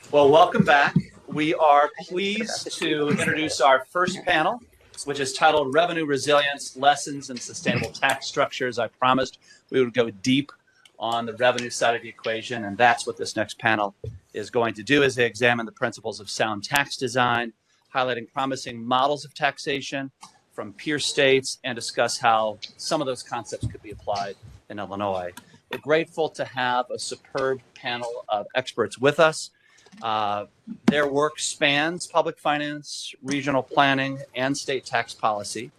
Well, welcome back. We are pleased to introduce our first panel, which is titled Revenue Resilience, Lessons in Sustainable Tax Structures. I promised we would go deep on the revenue side of the equation, and that's what this next panel is going to do, as they examine the principles of sound tax design, highlighting promising models of taxation from peer states, and discuss how some of those concepts could be applied in Illinois. We're grateful to have a superb panel of experts with us. Their work spans public finance, regional planning, and state tax policy.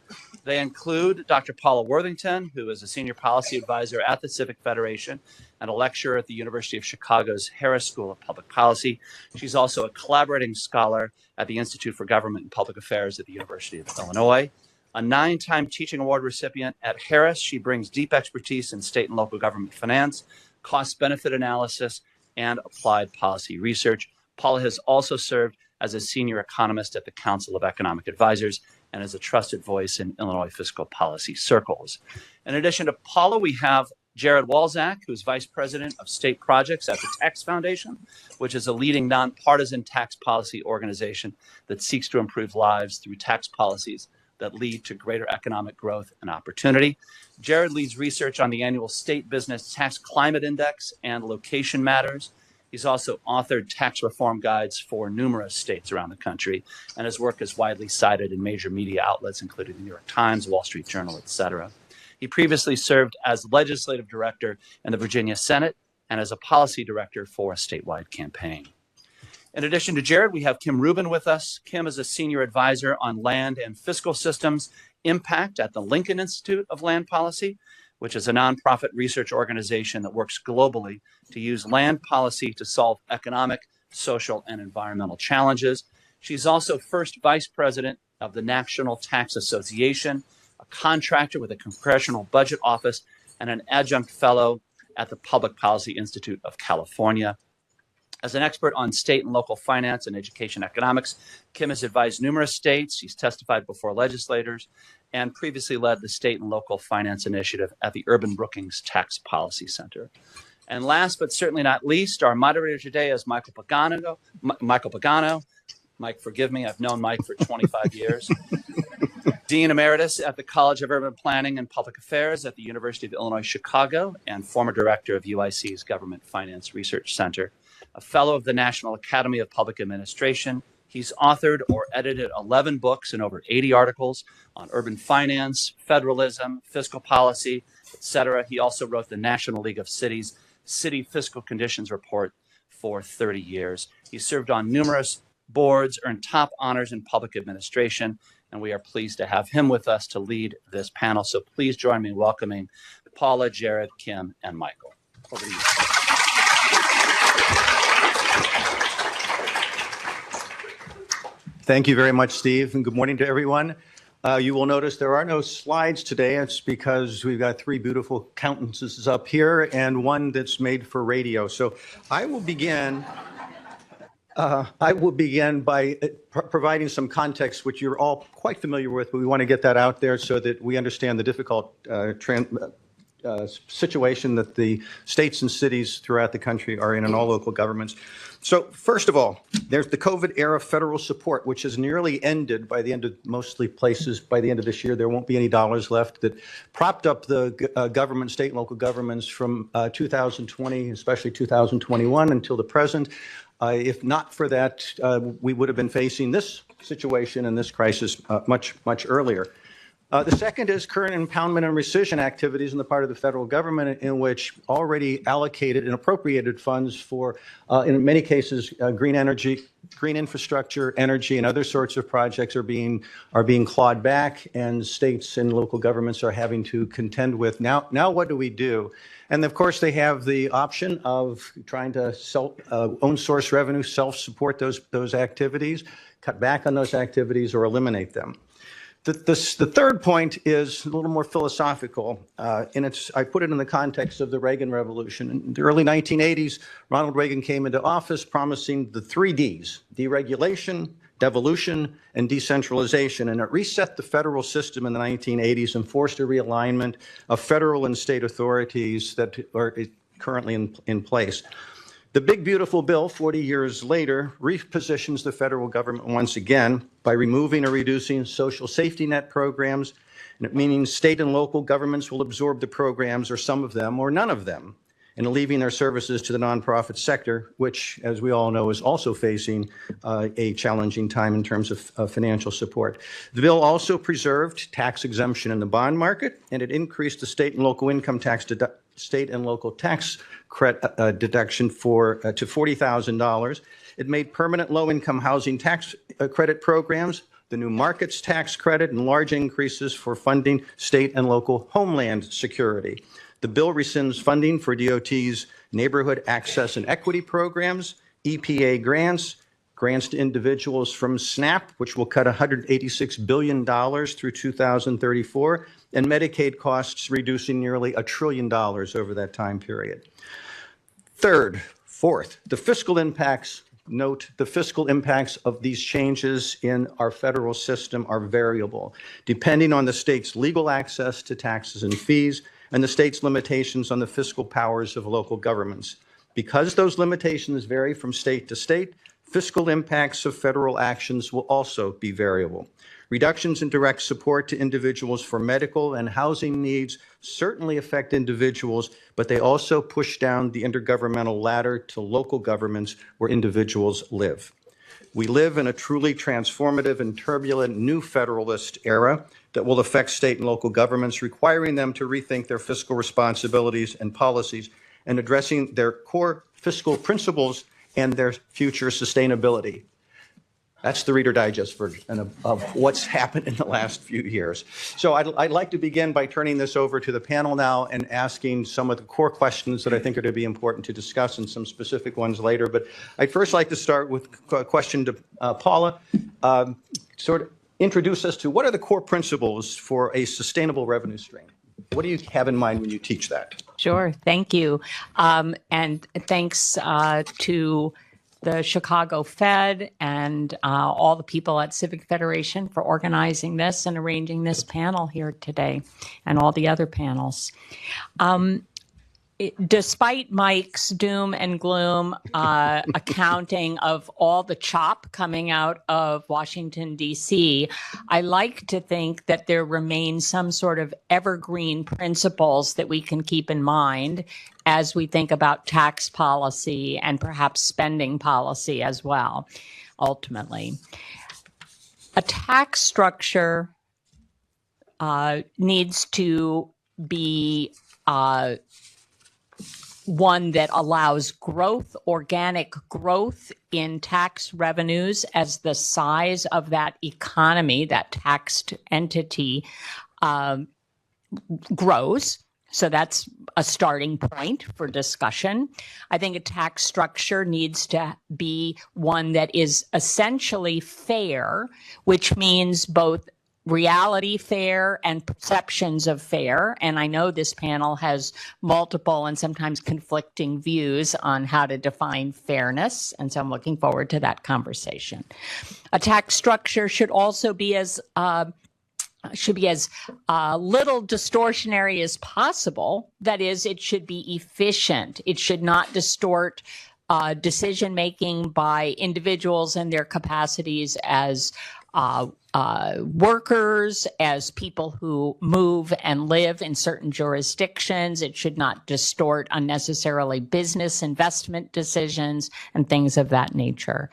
They include Dr. Paula Worthington, who is a senior policy advisor at the Civic Federation and a lecturer at the University of Chicago's Harris School of Public Policy. She's also a collaborating scholar at the Institute for Government and Public Affairs at the University of Illinois. A 9-time teaching award recipient at Harris, she brings deep expertise in state and local government finance, cost-benefit analysis, and applied policy research. Paula has also served as a senior economist at the Council of Economic Advisors and as a trusted voice in Illinois fiscal policy circles. In addition to Paula, we have Jared Walczak, who's Vice President of State Projects at the Tax Foundation, which is a leading nonpartisan tax policy organization that seeks to improve lives through tax policies that lead to greater economic growth and opportunity. Jared leads research on the annual State Business Tax Climate Index and Location Matters. He's also authored tax reform guides for numerous states around the country, and his work is widely cited in major media outlets, including the New York Times, Wall Street Journal, etc. He previously served as legislative director in the Virginia Senate and as a policy director for a statewide campaign. In addition to Jared, we have Kim Rueben with us. Kim is a senior advisor on land and fiscal systems impact at the Lincoln Institute of Land Policy, which is a nonprofit research organization that works globally to use land policy to solve economic, social, and environmental challenges. She's also first vice president of the National Tax Association, a contractor with a Congressional Budget Office, and an adjunct fellow at the Public Policy Institute of California. As an expert on state and local finance and education economics, Kim has advised numerous states. She's testified before legislators and previously led the State and Local Finance Initiative at the Urban Brookings Tax Policy Center. And last but certainly not least, our moderator today is Michael Pagano. Mike, forgive me, I've known Mike for 25 years. Dean Emeritus at the College of Urban Planning and Public Affairs at the University of Illinois, Chicago, and former director of UIC's Government Finance Research Center. A fellow of the National Academy of Public Administration. He's authored or edited 11 books and over 80 articles on urban finance, federalism, fiscal policy, etc. He also wrote the National League of Cities City Fiscal Conditions Report for 30 years. He served on numerous boards, earned top honors in public administration, and we are pleased to have him with us to lead this panel. So please join me in welcoming Paula, Jared, Kim, and Michael. Over to you. Thank you very much, Steve, and good morning to everyone. You will notice there are no slides today. It's because we've got 3 beautiful countenances up here and one that's made for radio. So I will begin by providing some context, which you're all quite familiar with, but we want to get that out there so that we understand the difficult situation that the states and cities throughout the country are in, and all local governments. So first of all, there's the COVID era federal support, which has nearly ended by the end of mostly places. By the end of this year, there won't be any dollars left, that propped up the government, state and local governments from 2020, especially 2021 until the present. If not for that, we would have been facing this situation and this crisis much earlier. The second is current impoundment and rescission activities on the part of the federal government, in which already allocated and appropriated funds for, in many cases, green energy, green infrastructure, energy, and other sorts of projects are being clawed back, and states and local governments are having to contend with. Now what do we do? And of course, they have the option of trying to own source revenue, self-support those activities, cut back on those activities, or eliminate them. The third point is a little more philosophical, and I put it in the context of the Reagan Revolution. In the early 1980s, Ronald Reagan came into office promising the 3 Ds: deregulation, devolution, and decentralization. And it reset the federal system in the 1980s and forced a realignment of federal and state authorities that are currently in place. The big, beautiful bill, 40 years later, repositions the federal government once again by removing or reducing social safety net programs, and it means state and local governments will absorb the programs, or some of them, or none of them, and leaving their services to the nonprofit sector, which, as we all know, is also facing a challenging time in terms of financial support. The bill also preserved tax exemption in the bond market, and it increased the state and local income tax deduction to $40,000. It made permanent low-income housing tax credit programs, the new markets tax credit, and large increases for funding state and local homeland security. The bill rescinds funding for DOT's neighborhood access and equity programs, EPA grants, grants to individuals from SNAP, which will cut $186 billion through 2034, and Medicaid costs reducing nearly $1 trillion over that time period. Fourth, the fiscal impacts. Note, the fiscal impacts of these changes in our federal system are variable, depending on the state's legal access to taxes and fees, and the state's limitations on the fiscal powers of local governments. Because those limitations vary from state to state, fiscal impacts of federal actions will also be variable. Reductions in direct support to individuals for medical and housing needs certainly affect individuals, but they also push down the intergovernmental ladder to local governments where individuals live. We live in a truly transformative and turbulent new federalist era that will affect state and local governments, requiring them to rethink their fiscal responsibilities and policies and addressing their core fiscal principles and their future sustainability. That's the Reader Digest version of what's happened in the last few years. So I'd like to begin by turning this over to the panel now and asking some of the core questions that I think are to be important to discuss, and some specific ones later. But I'd first like to start with a question to Paula. Sort of introduce us to what are the core principles for a sustainable revenue stream? What do you have in mind when you teach that? Sure, thank you. And thanks to the Chicago Fed and all the people at Civic Federation for organizing this and arranging this panel here today, and all the other panels. Despite Mike's doom and gloom accounting of all the chop coming out of Washington, D.C., I like to think that there remain some sort of evergreen principles that we can keep in mind as we think about tax policy and perhaps spending policy as well, ultimately. A tax structure needs to be one that allows growth, organic growth in tax revenues as the size of that economy, that taxed entity, grows. So that's a starting point for discussion. I think a tax structure needs to be one that is essentially fair, which means both reality fair and perceptions of fair. And I know this panel has multiple and sometimes conflicting views on how to define fairness. And so I'm looking forward to that conversation. A tax structure should also be as little distortionary as possible. That is, it should be efficient. It should not distort decision-making by individuals and their capacities as workers, as people who move and live in certain jurisdictions. It should not distort unnecessarily business investment decisions and things of that nature.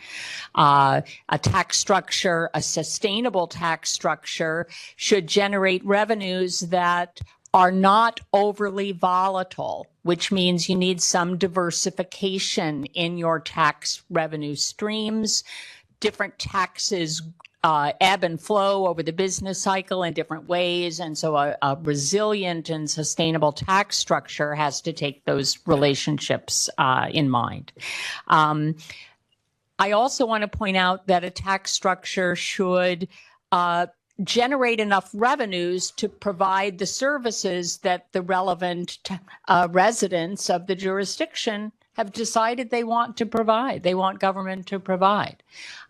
A tax structure, a sustainable tax structure, should generate revenues that are not overly volatile, which means you need some diversification in your tax revenue streams. Different taxes ebb and flow over the business cycle in different ways. And so a resilient and sustainable tax structure has to take those relationships in mind. I also want to point out that a tax structure should generate enough revenues to provide the services that the relevant residents of the jurisdiction have decided they want to provide. They want government to provide.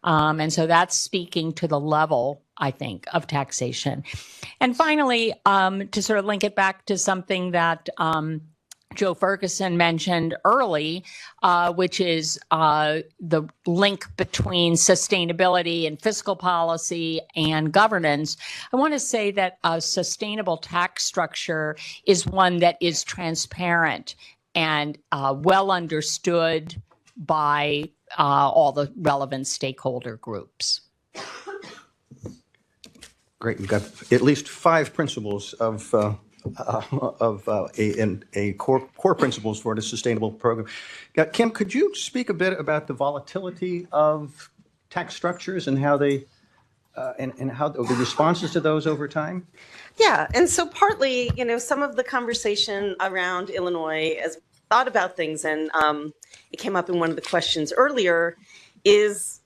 And so that's speaking to the level, I think, of taxation. And finally, to sort of link it back to something that Joe Ferguson mentioned early, which is the link between sustainability and fiscal policy and governance. I want to say that a sustainable tax structure is one that is transparent and well understood by all the relevant stakeholder groups. Great. We've got at least 5 principles of core principles for the sustainable program. Kim, could you speak a bit about the volatility of tax structures and how they and how the responses to those over time? Yeah, and so partly, some of the conversation around Illinois as we thought about things, and it came up in one of the questions earlier, is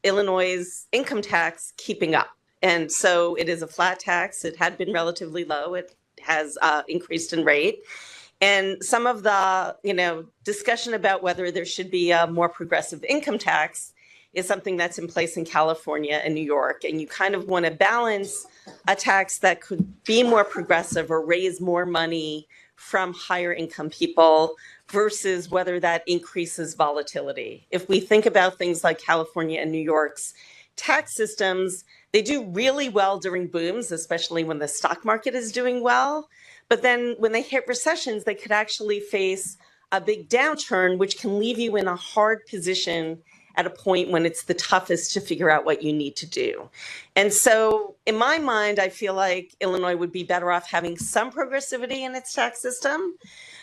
Illinois' income tax keeping up? And so it is a flat tax. It had been relatively low. It has increased in rate. And some of the, discussion about whether there should be a more progressive income tax is something that's in place in California and New York. And you kind of want to balance a tax that could be more progressive or raise more money from higher income people versus whether that increases volatility. If we think about things like California and New York's tax systems, they do really well during booms, especially when the stock market is doing well. But then when they hit recessions, they could actually face a big downturn, which can leave you in a hard position at a point when it's the toughest to figure out what you need to do. And so in my mind, I feel like Illinois would be better off having some progressivity in its tax system,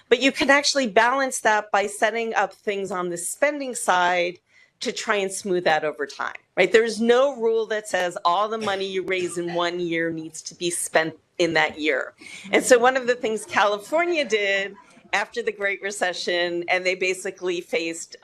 but you can actually balance that by setting up things on the spending side to try and smooth that over time, right? There's no rule that says all the money you raise in one year needs to be spent in that year. And so one of the things California did after the Great Recession, and they basically faced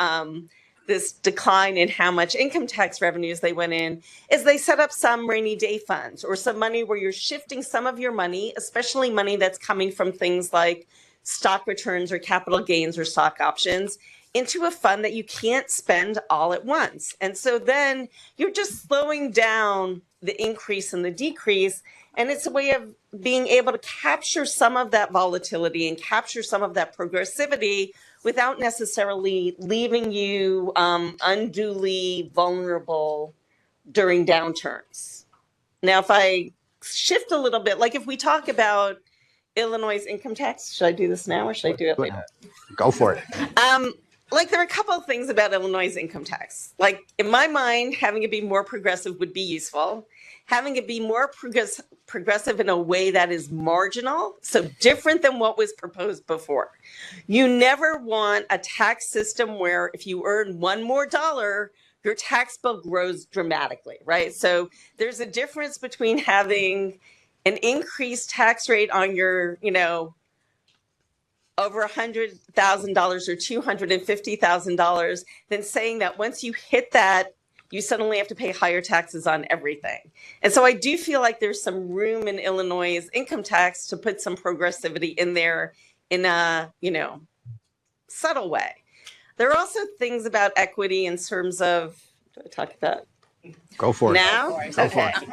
this decline in how much income tax revenues they went in, is they set up some rainy day funds or some money where you're shifting some of your money, especially money that's coming from things like stock returns or capital gains or stock options, into a fund that you can't spend all at once. And so then you're just slowing down the increase and the decrease. And it's a way of being able to capture some of that volatility and capture some of that progressivity without necessarily leaving you unduly vulnerable during downturns. Now, if I shift a little bit, like if we talk about Illinois' income tax, should I do this now or should I do it later? Go for it. There are a couple of things about Illinois' income tax. Like, in my mind, having it be more progressive would be useful. Having it be more progressive in a way that is marginal, so different than what was proposed before. You never want a tax system where if you earn $1 more, your tax bill grows dramatically, right? So there's a difference between having an increased tax rate on your, over $100,000 or $250,000 than saying that once you hit that, you suddenly have to pay higher taxes on everything. And so I do feel like there's some room in Illinois' income tax to put some progressivity in there in a, subtle way. There are also things about equity in terms of, do I talk about? Go for it. Now? Go for it.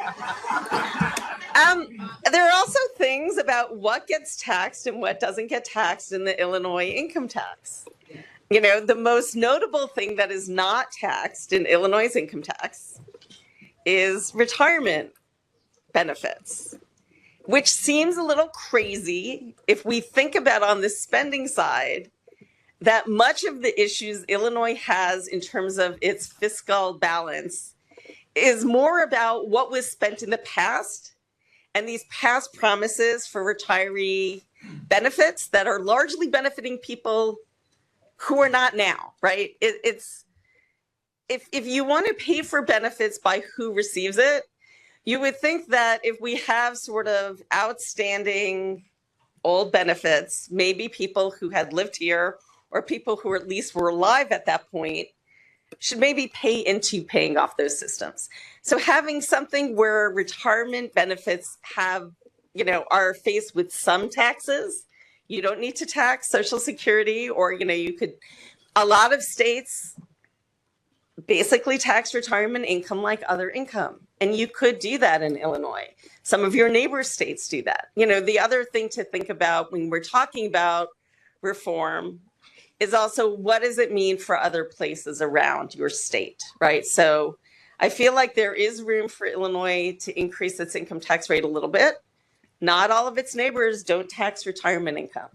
There are also things about what gets taxed and what doesn't get taxed in the Illinois income tax. The most notable thing that is not taxed in Illinois' income tax is retirement benefits, which seems a little crazy if we think about on the spending side that much of the issues Illinois has in terms of its fiscal balance is more about what was spent in the past and these past promises for retiree benefits that are largely benefiting people who are not now, right? It's if you want to pay for benefits by who receives it, you would think that if we have sort of outstanding old benefits, maybe people who had lived here or people who at least were alive at that point should maybe pay into paying off those systems. So having something where retirement benefits have, are faced with some taxes, you don't need to tax Social Security, or, you could, a lot of states basically tax retirement income like other income. And you could do that in Illinois. Some of your neighbor states do that. You know, the other thing to think about when we're talking about reform is also what does it mean for other places around your state, right? So I feel like there is room for Illinois to increase its income tax rate a little bit. Not all of its neighbors don't tax retirement income.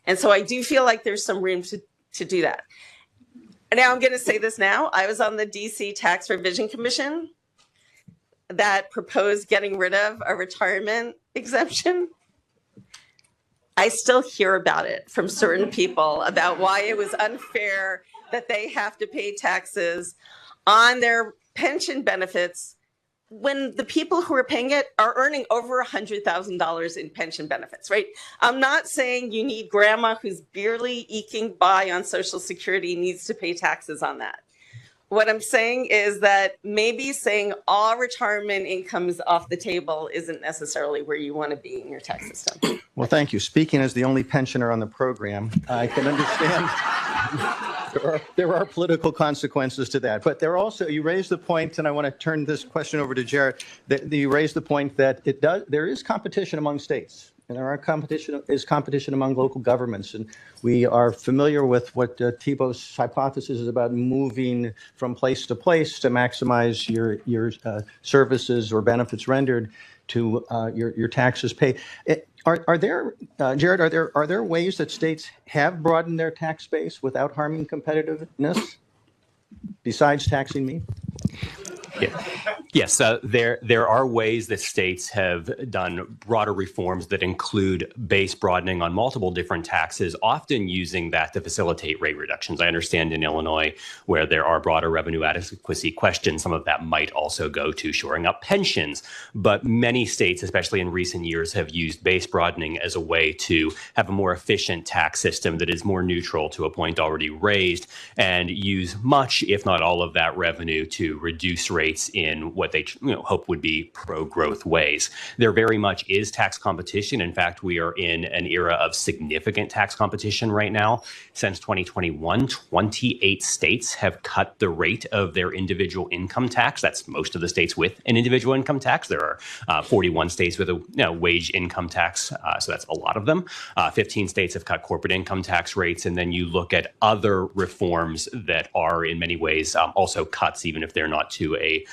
And so I do feel like there's some room to do that. And now I'm going to say this now. I was on the DC Tax Revision Commission that proposed getting rid of a retirement exemption. I still hear about it from certain people about why it was unfair that they have to pay taxes on their pension benefits when the people who are paying it are earning over $100,000 in pension benefits, right? I'm not saying you need grandma who's barely eking by on Social Security needs to pay taxes on that. What I'm saying is that maybe saying all retirement income is off the table isn't necessarily where you want to be in your tax system. Well, thank you. Speaking as the only pensioner on the program, I can understand there are political consequences to that. But there also, you raised the point, and I want to turn this question over to Jared, that you raised the point that there is competition among states. And there is competition among local governments. And we are familiar with what Thibault's hypothesis is about moving from place to maximize your services or benefits rendered to your taxes paid. Are there, Jared, are there ways that states have broadened their tax base without harming competitiveness besides taxing me? Yes, there are ways that states have done broader reforms that include base broadening on multiple different taxes, often using that to facilitate rate reductions. I understand in Illinois, where there are broader revenue adequacy questions, some of that might also go to shoring up pensions. But many states, especially in recent years, have used base broadening as a way to have a more efficient tax system that is more neutral to a point already raised, and use much, if not all, of that revenue to reduce rates in what they hope would be pro-growth ways. There very much is tax competition. In fact, we are in an era of significant tax competition right now. Since 2021, 28 states have cut the rate of their individual income tax. That's most of the states with an individual income tax. There are 41 states with a wage income tax, so that's a lot of them. 15 states have cut corporate income tax rates, and then you look at other reforms that are in many ways also cuts, even if they're not to a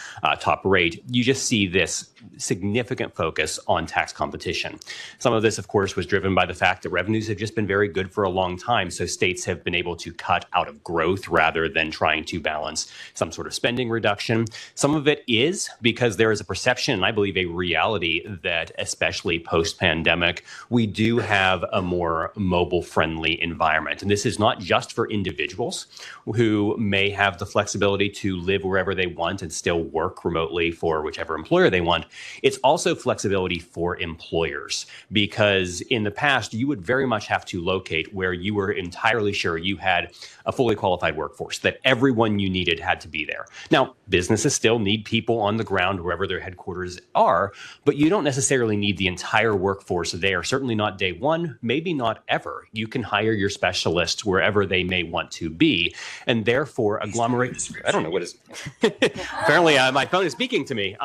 top rate. You just see this significant focus on tax competition. Some of this, of course, was driven by the fact that revenues have just been very good for a long time. So states have been able to cut out of growth rather than trying to balance some sort of spending reduction. Some of it is because there is a perception, and I believe a reality, that especially post-pandemic, we do have a more mobile-friendly environment. And this is not just for individuals who may have the flexibility to live wherever they want and still work remotely for whichever employer they want. It's also flexibility for employers, because in the past, you would very much have to locate where you were entirely sure you had a fully qualified workforce, that everyone you needed had to be there. Now, businesses still need people on the ground wherever their headquarters are, but you don't necessarily need the entire workforce there, certainly not day one, maybe not ever. You can hire your specialists wherever they may want to be, and therefore agglomerate. I don't know what is. Apparently, my phone is speaking to me.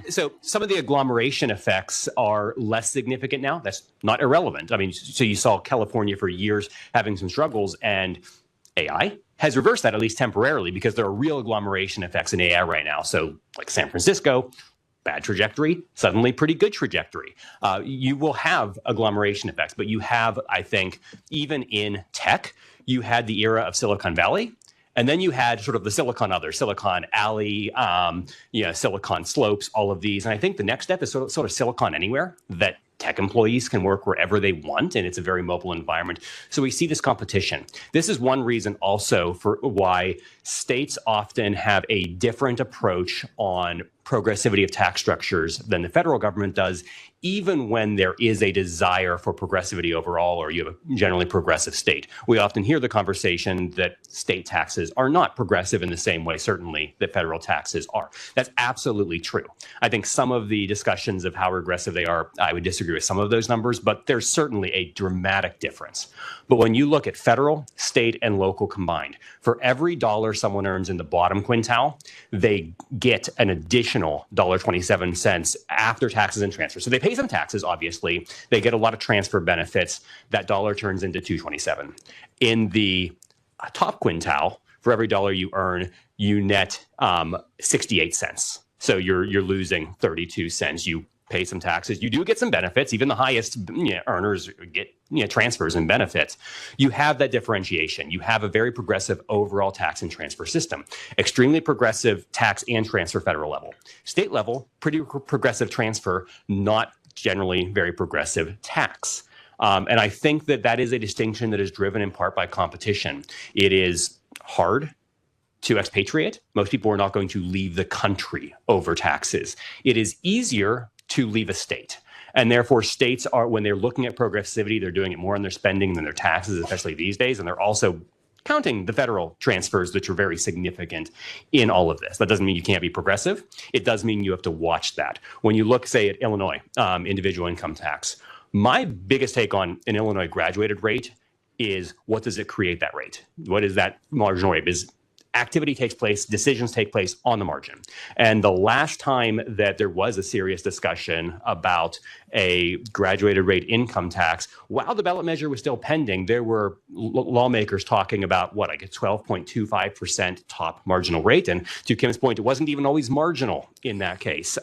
So some of the agglomeration effects are less significant now. That's not irrelevant. I mean, so you saw California for years having some struggles, and AI has reversed that, at least temporarily, because there are real agglomeration effects in AI right now. So like San Francisco, bad trajectory, suddenly pretty good trajectory. You will have agglomeration effects, but you have, I think, even in tech, you had the era of Silicon Valley. And then you had sort of the Silicon Alley, Silicon Slopes, all of these. And I think the next step is sort of Silicon Anywhere, that tech employees can work wherever they want, and it's a very mobile environment. So we see this competition. This is one reason also for why states often have a different approach on progressivity of tax structures than the federal government does, even when there is a desire for progressivity overall, or you have a generally progressive state. We often hear the conversation that state taxes are not progressive in the same way, certainly, that federal taxes are. That's absolutely true. I think some of the discussions of how regressive they are, I would disagree with some of those numbers, but there's certainly a dramatic difference. But when you look at federal, state, and local combined, for every dollar someone earns in the bottom quintile, they get an additional $1.27 after taxes and transfers. So they pay some taxes, obviously. They get a lot of transfer benefits. That dollar turns into $2.27. In the top quintile, for every dollar you earn, you net 68 cents. So you're losing 32 cents. You pay some taxes. You do get some benefits. Even the highest earners get transfers and benefits. You have that differentiation. You have a very progressive overall tax and transfer system. Extremely progressive tax and transfer federal level. State level, pretty progressive transfer, not generally very progressive tax. And I think that is a distinction that is driven in part by competition. It is hard to expatriate. Most people are not going to leave the country over taxes. It is easier to leave a state. And therefore, states are, when they're looking at progressivity, they're doing it more on their spending than their taxes, especially these days. And they're also counting the federal transfers, which are very significant in all of this. That doesn't mean you can't be progressive. It does mean you have to watch that. When you look, say, at Illinois, individual income tax, my biggest take on an Illinois graduated rate is, what does it create that rate? What is that marginal rate? Is activity takes place, decisions take place on the margin. And the last time that there was a serious discussion about a graduated rate income tax, while the ballot measure was still pending, there were lawmakers talking about what, like a 12.25% top marginal rate. And to Kim's point, it wasn't even always marginal in that case.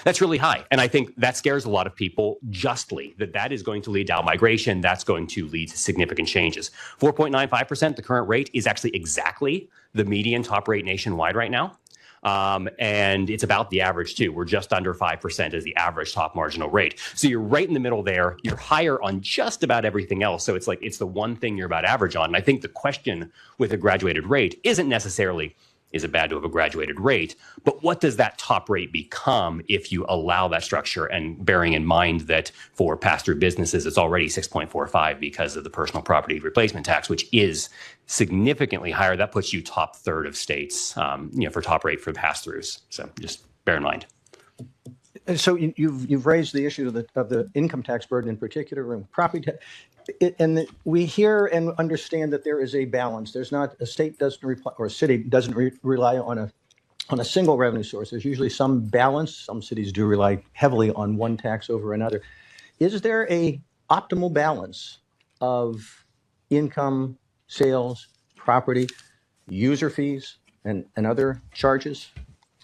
That's really high. And I think that scares a lot of people justly, that is going to lead to outmigration. That's going to lead to significant changes. 4.95%, the current rate, is actually exactly the median top rate nationwide right now. And it's about the average too. We're just under 5% as the average top marginal rate. So you're right in the middle there. You're higher on just about everything else. So it's like, it's the one thing you're about average on. And I think the question with a graduated rate isn't necessarily, is it bad to have a graduated rate? But what does that top rate become if you allow that structure? And bearing in mind that for pass-through businesses, it's already 6.45 because of the personal property replacement tax, which is significantly higher. That puts you top third of states, for top rate for pass-throughs. So just bear in mind. And so you've raised the issue of the income tax burden in particular, and property tax. And we hear and understand that there is a balance. There's not, a state doesn't reply, or a city doesn't rely on a single revenue source. There's usually some balance. Some cities do rely heavily on one tax over another. Is there a optimal balance of income, sales, property, user fees, and other charges?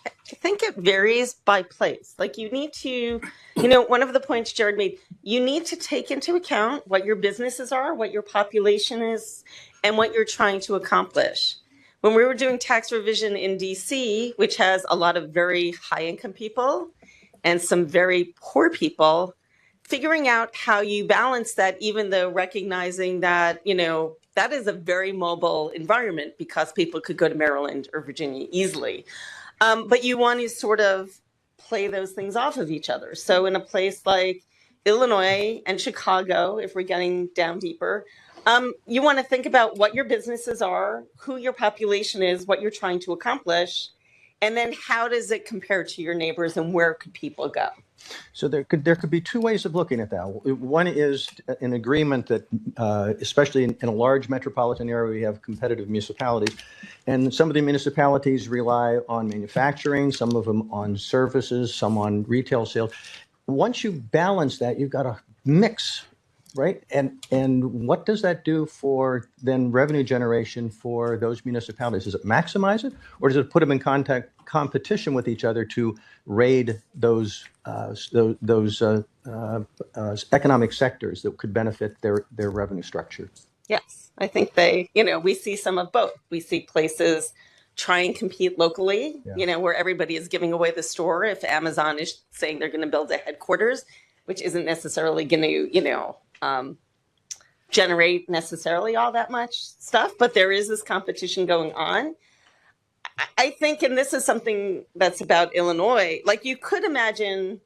I think it varies by place. Like, you need to, one of the points Jared made, you need to take into account what your businesses are, what your population is, and what you're trying to accomplish. When we were doing tax revision in DC, which has a lot of very high income people and some very poor people, figuring out how you balance that, even though recognizing that, that is a very mobile environment because people could go to Maryland or Virginia easily. But you want to sort of play those things off of each other. So in a place like Illinois and Chicago, if we're getting down deeper, you want to think about what your businesses are, who your population is, what you're trying to accomplish, and then how does it compare to your neighbors and where could people go? So there could be two ways of looking at that. One is an agreement that, especially in a large metropolitan area, we have competitive municipalities, and some of the municipalities rely on manufacturing, some of them on services, some on retail sales. Once you balance that, you've got a mix, right? And what does that do for then revenue generation for those municipalities? Does it maximize it, or does it put them in competition with each other to raid those economic sectors that could benefit their revenue structure? Yes, I think we see some of both. We see places try and compete locally, where everybody is giving away the store. If Amazon is saying they're going to build a headquarters, which isn't necessarily going to, generate necessarily all that much stuff, but there is this competition going on. I think, and this is something that's about Illinois, like you could imagine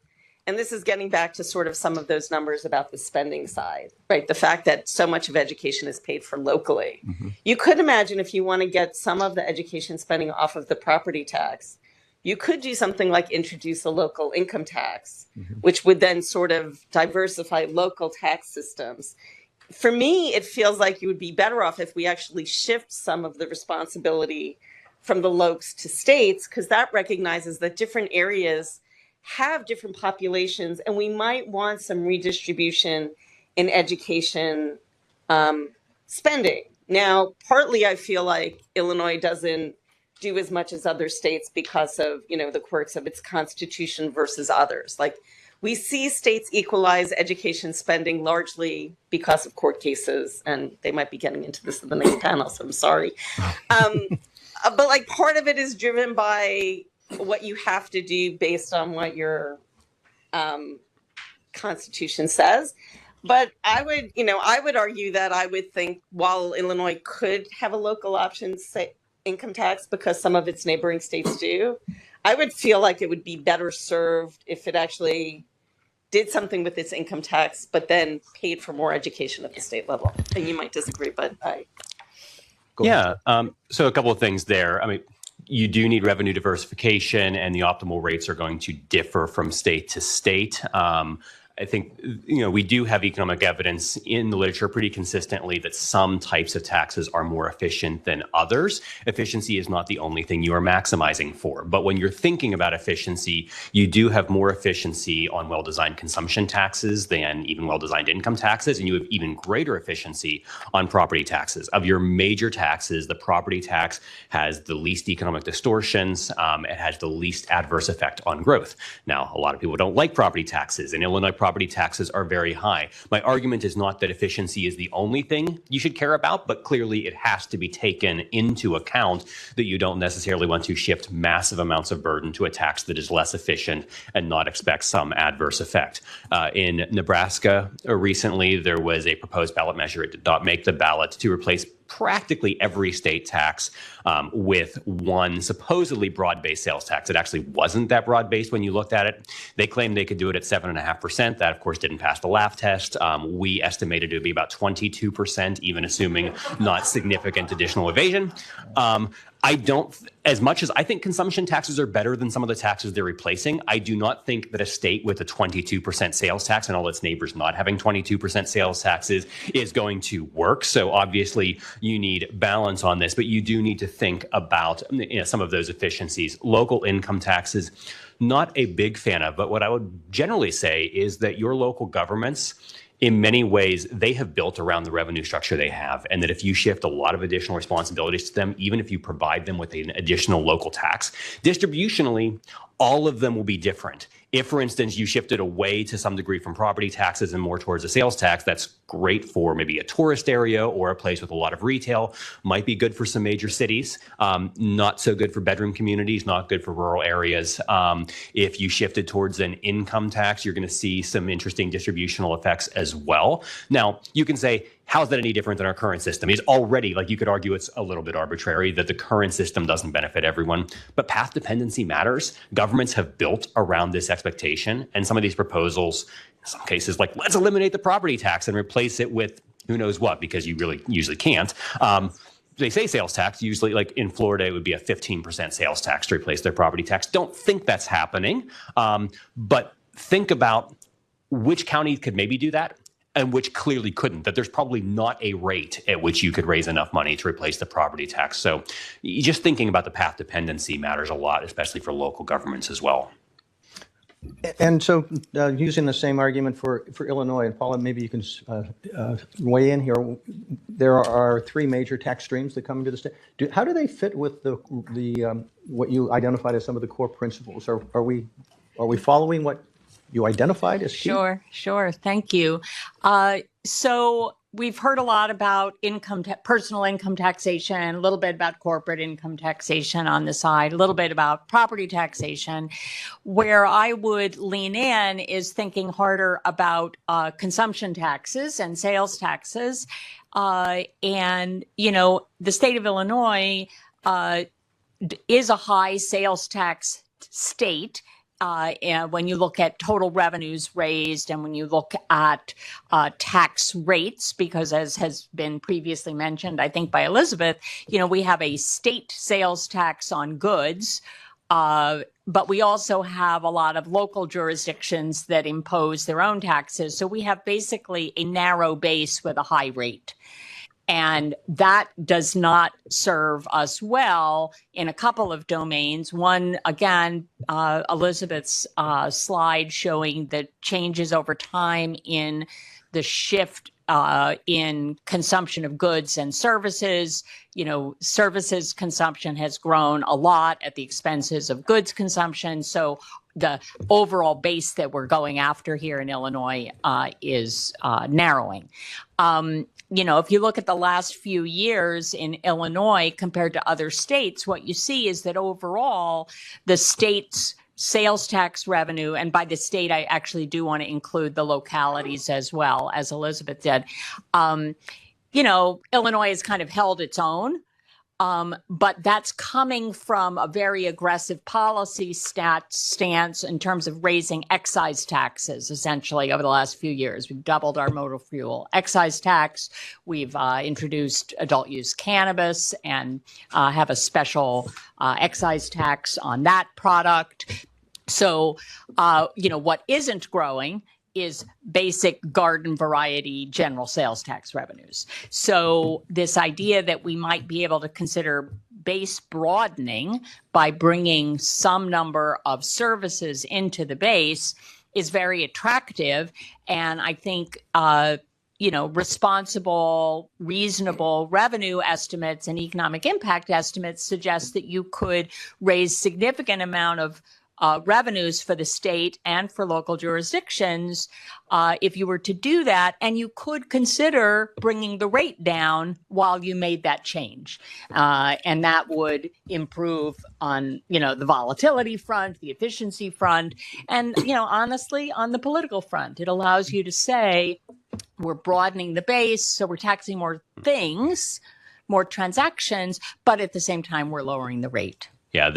and this is getting back to sort of some of those numbers about the spending side, right? The fact that so much of education is paid for locally. You could imagine if you want to get some of the education spending off of the property tax, you could do something like introduce a local income tax, which would then sort of diversify local tax systems. For me, it feels like you would be better off if we actually shift some of the responsibility from the lokes to states, because that recognizes that different areas have different populations, and we might want some redistribution in education spending. Now, partly I feel like Illinois doesn't do as much as other states because of, the quirks of its constitution versus others. Like, we see states equalize education spending largely because of court cases, and they might be getting into this in the next panel, so I'm sorry. But like part of it is driven by what you have to do based on what your constitution says. But I would argue that I would think while Illinois could have a local option, say income tax, because some of its neighboring states do, I would feel like it would be better served if it actually did something with its income tax, but then paid for more education at the state level. And you might disagree, but so a couple of things there. I mean, you do need revenue diversification, and the optimal rates are going to differ from state to state. I think, we do have economic evidence in the literature pretty consistently that some types of taxes are more efficient than others. Efficiency is not the only thing you are maximizing for. But when you're thinking about efficiency, you do have more efficiency on well-designed consumption taxes than even well-designed income taxes. And you have even greater efficiency on property taxes. Of your major taxes, the property tax has the least economic distortions. It has the least adverse effect on growth. Now, a lot of people don't like property taxes. In Illinois, property taxes are very high. My argument is not that efficiency is the only thing you should care about, but clearly it has to be taken into account that you don't necessarily want to shift massive amounts of burden to a tax that is less efficient and not expect some adverse effect. In Nebraska, recently, there was a proposed ballot measure. It did not make the ballot to replace practically every state tax with one supposedly broad-based sales tax. It actually wasn't that broad-based when you looked at it. They claimed they could do it at 7.5%. That, of course, didn't pass the laugh test. We estimated it would be about 22%, even assuming not significant additional evasion. As much as I think consumption taxes are better than some of the taxes they're replacing, I do not think that a state with a 22% sales tax and all its neighbors not having 22% sales taxes is going to work. So obviously you need balance on this, but you do need to think about some of those efficiencies. Local income taxes, not a big fan of, but what I would generally say is that your local governments, in many ways, they have built around the revenue structure they have, and that if you shift a lot of additional responsibilities to them, even if you provide them with an additional local tax, distributionally, all of them will be different. If, for instance, you shifted away to some degree from property taxes and more towards a sales tax, that's great for maybe a tourist area or a place with a lot of retail, might be good for some major cities, not so good for bedroom communities, not good for rural areas. If you shifted towards an income tax, you're going to see some interesting distributional effects as well. Now, you can say, how is that any different than our current system? It's already, you could argue it's a little bit arbitrary that the current system doesn't benefit everyone, but path dependency matters. Governments have built around this expectation, and some of these proposals, in some cases, let's eliminate the property tax and replace it with who knows what, because you really usually can't. They say sales tax, usually in Florida, it would be a 15% sales tax to replace their property tax. Don't think that's happening, but think about which counties could maybe do that and which clearly couldn't, that there's probably not a rate at which you could raise enough money to replace the property tax. So just thinking about the path dependency matters a lot, especially for local governments as well. And so using the same argument for Illinois, and Paula, maybe you can weigh in here. There are three major tax streams that come into the state. How do they fit with the what you identified as some of the core principles? Are we following what you identified as key? Sure. Thank you. So we've heard a lot about personal income taxation, a little bit about corporate income taxation on the side, a little bit about property taxation. Where I would lean in is thinking harder about consumption taxes and sales taxes. And, the state of Illinois is a high sales tax state. and when you look at total revenues raised and when you look at tax rates, because as has been previously mentioned, I think by Elizabeth, we have a state sales tax on goods, but we also have a lot of local jurisdictions that impose their own taxes. So we have basically a narrow base with a high rate. And that does not serve us well in a couple of domains. One, again, Elizabeth's slide showing the changes over time in the shift in consumption of goods and services. Services consumption has grown a lot at the expenses of goods consumption. So the overall base that we're going after here in Illinois is narrowing. If you look at the last few years in Illinois compared to other states, what you see is that overall, the state's sales tax revenue, and by the state, I actually do want to include the localities as well, as Elizabeth did. Illinois has kind of held its own. But that's coming from a very aggressive policy stance in terms of raising excise taxes, essentially, over the last few years. We've doubled our motor fuel excise tax. We've introduced adult use cannabis and have a special excise tax on that product. So, what isn't growing is basic garden variety general sales tax revenues. So this idea that we might be able to consider base broadening by bringing some number of services into the base is very attractive. And I think, responsible, reasonable revenue estimates and economic impact estimates suggest that you could raise significant amount of revenues for the state and for local jurisdictions if you were to do that, and you could consider bringing the rate down while you made that change. And that would improve on, the volatility front, the efficiency front, and, honestly, on the political front. It allows you to say, we're broadening the base, so we're taxing more things, more transactions, but at the same time, we're lowering the rate. Yeah,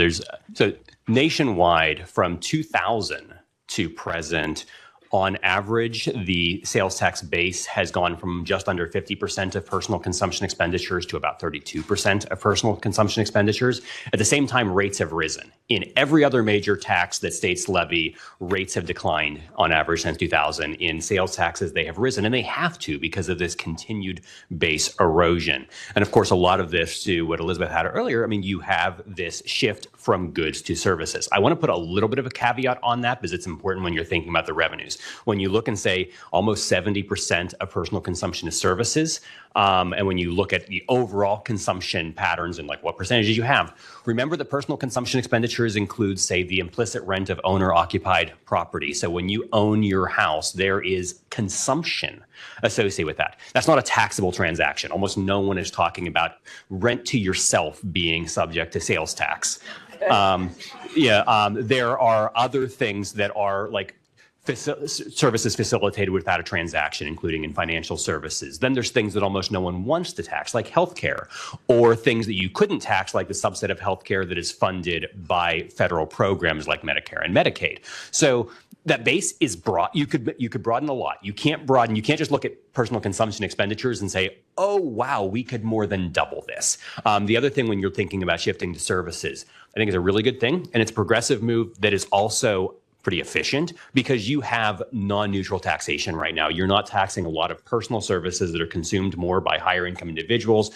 so nationwide from 2000 to present, on average, the sales tax base has gone from just under 50% of personal consumption expenditures to about 32% of personal consumption expenditures. At the same time, rates have risen. In every other major tax that states levy, rates have declined on average since 2000. In sales taxes, they have risen, and they have to because of this continued base erosion. And of course, a lot of this, to what Elizabeth had earlier, you have this shift from goods to services. I want to put a little bit of a caveat on that because it's important when you're thinking about the revenues. When you look and say almost 70% of personal consumption is services, and when you look at the overall consumption patterns and what percentages you have, remember that personal consumption expenditures include, say, the implicit rent of owner-occupied property. So when you own your house, there is consumption associated with that. That's not a taxable transaction. Almost no one is talking about rent to yourself being subject to sales tax. There are other things that are services facilitated without a transaction, including in financial services. Then there's things that almost no one wants to tax, like healthcare, or things that you couldn't tax, like the subset of healthcare that is funded by federal programs like Medicare and Medicaid. So that base is broad. You could broaden a lot. You can't just look at personal consumption expenditures and say, oh, wow, we could more than double this. The other thing when you're thinking about shifting to services, I think is a really good thing. And it's a progressive move that is also pretty efficient because you have non-neutral taxation right now. You're not taxing a lot of personal services that are consumed more by higher income individuals.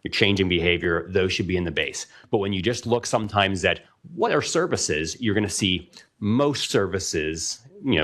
You're changing behavior. Those should be in the base. But when you just look sometimes at what are services, you're going to see most services,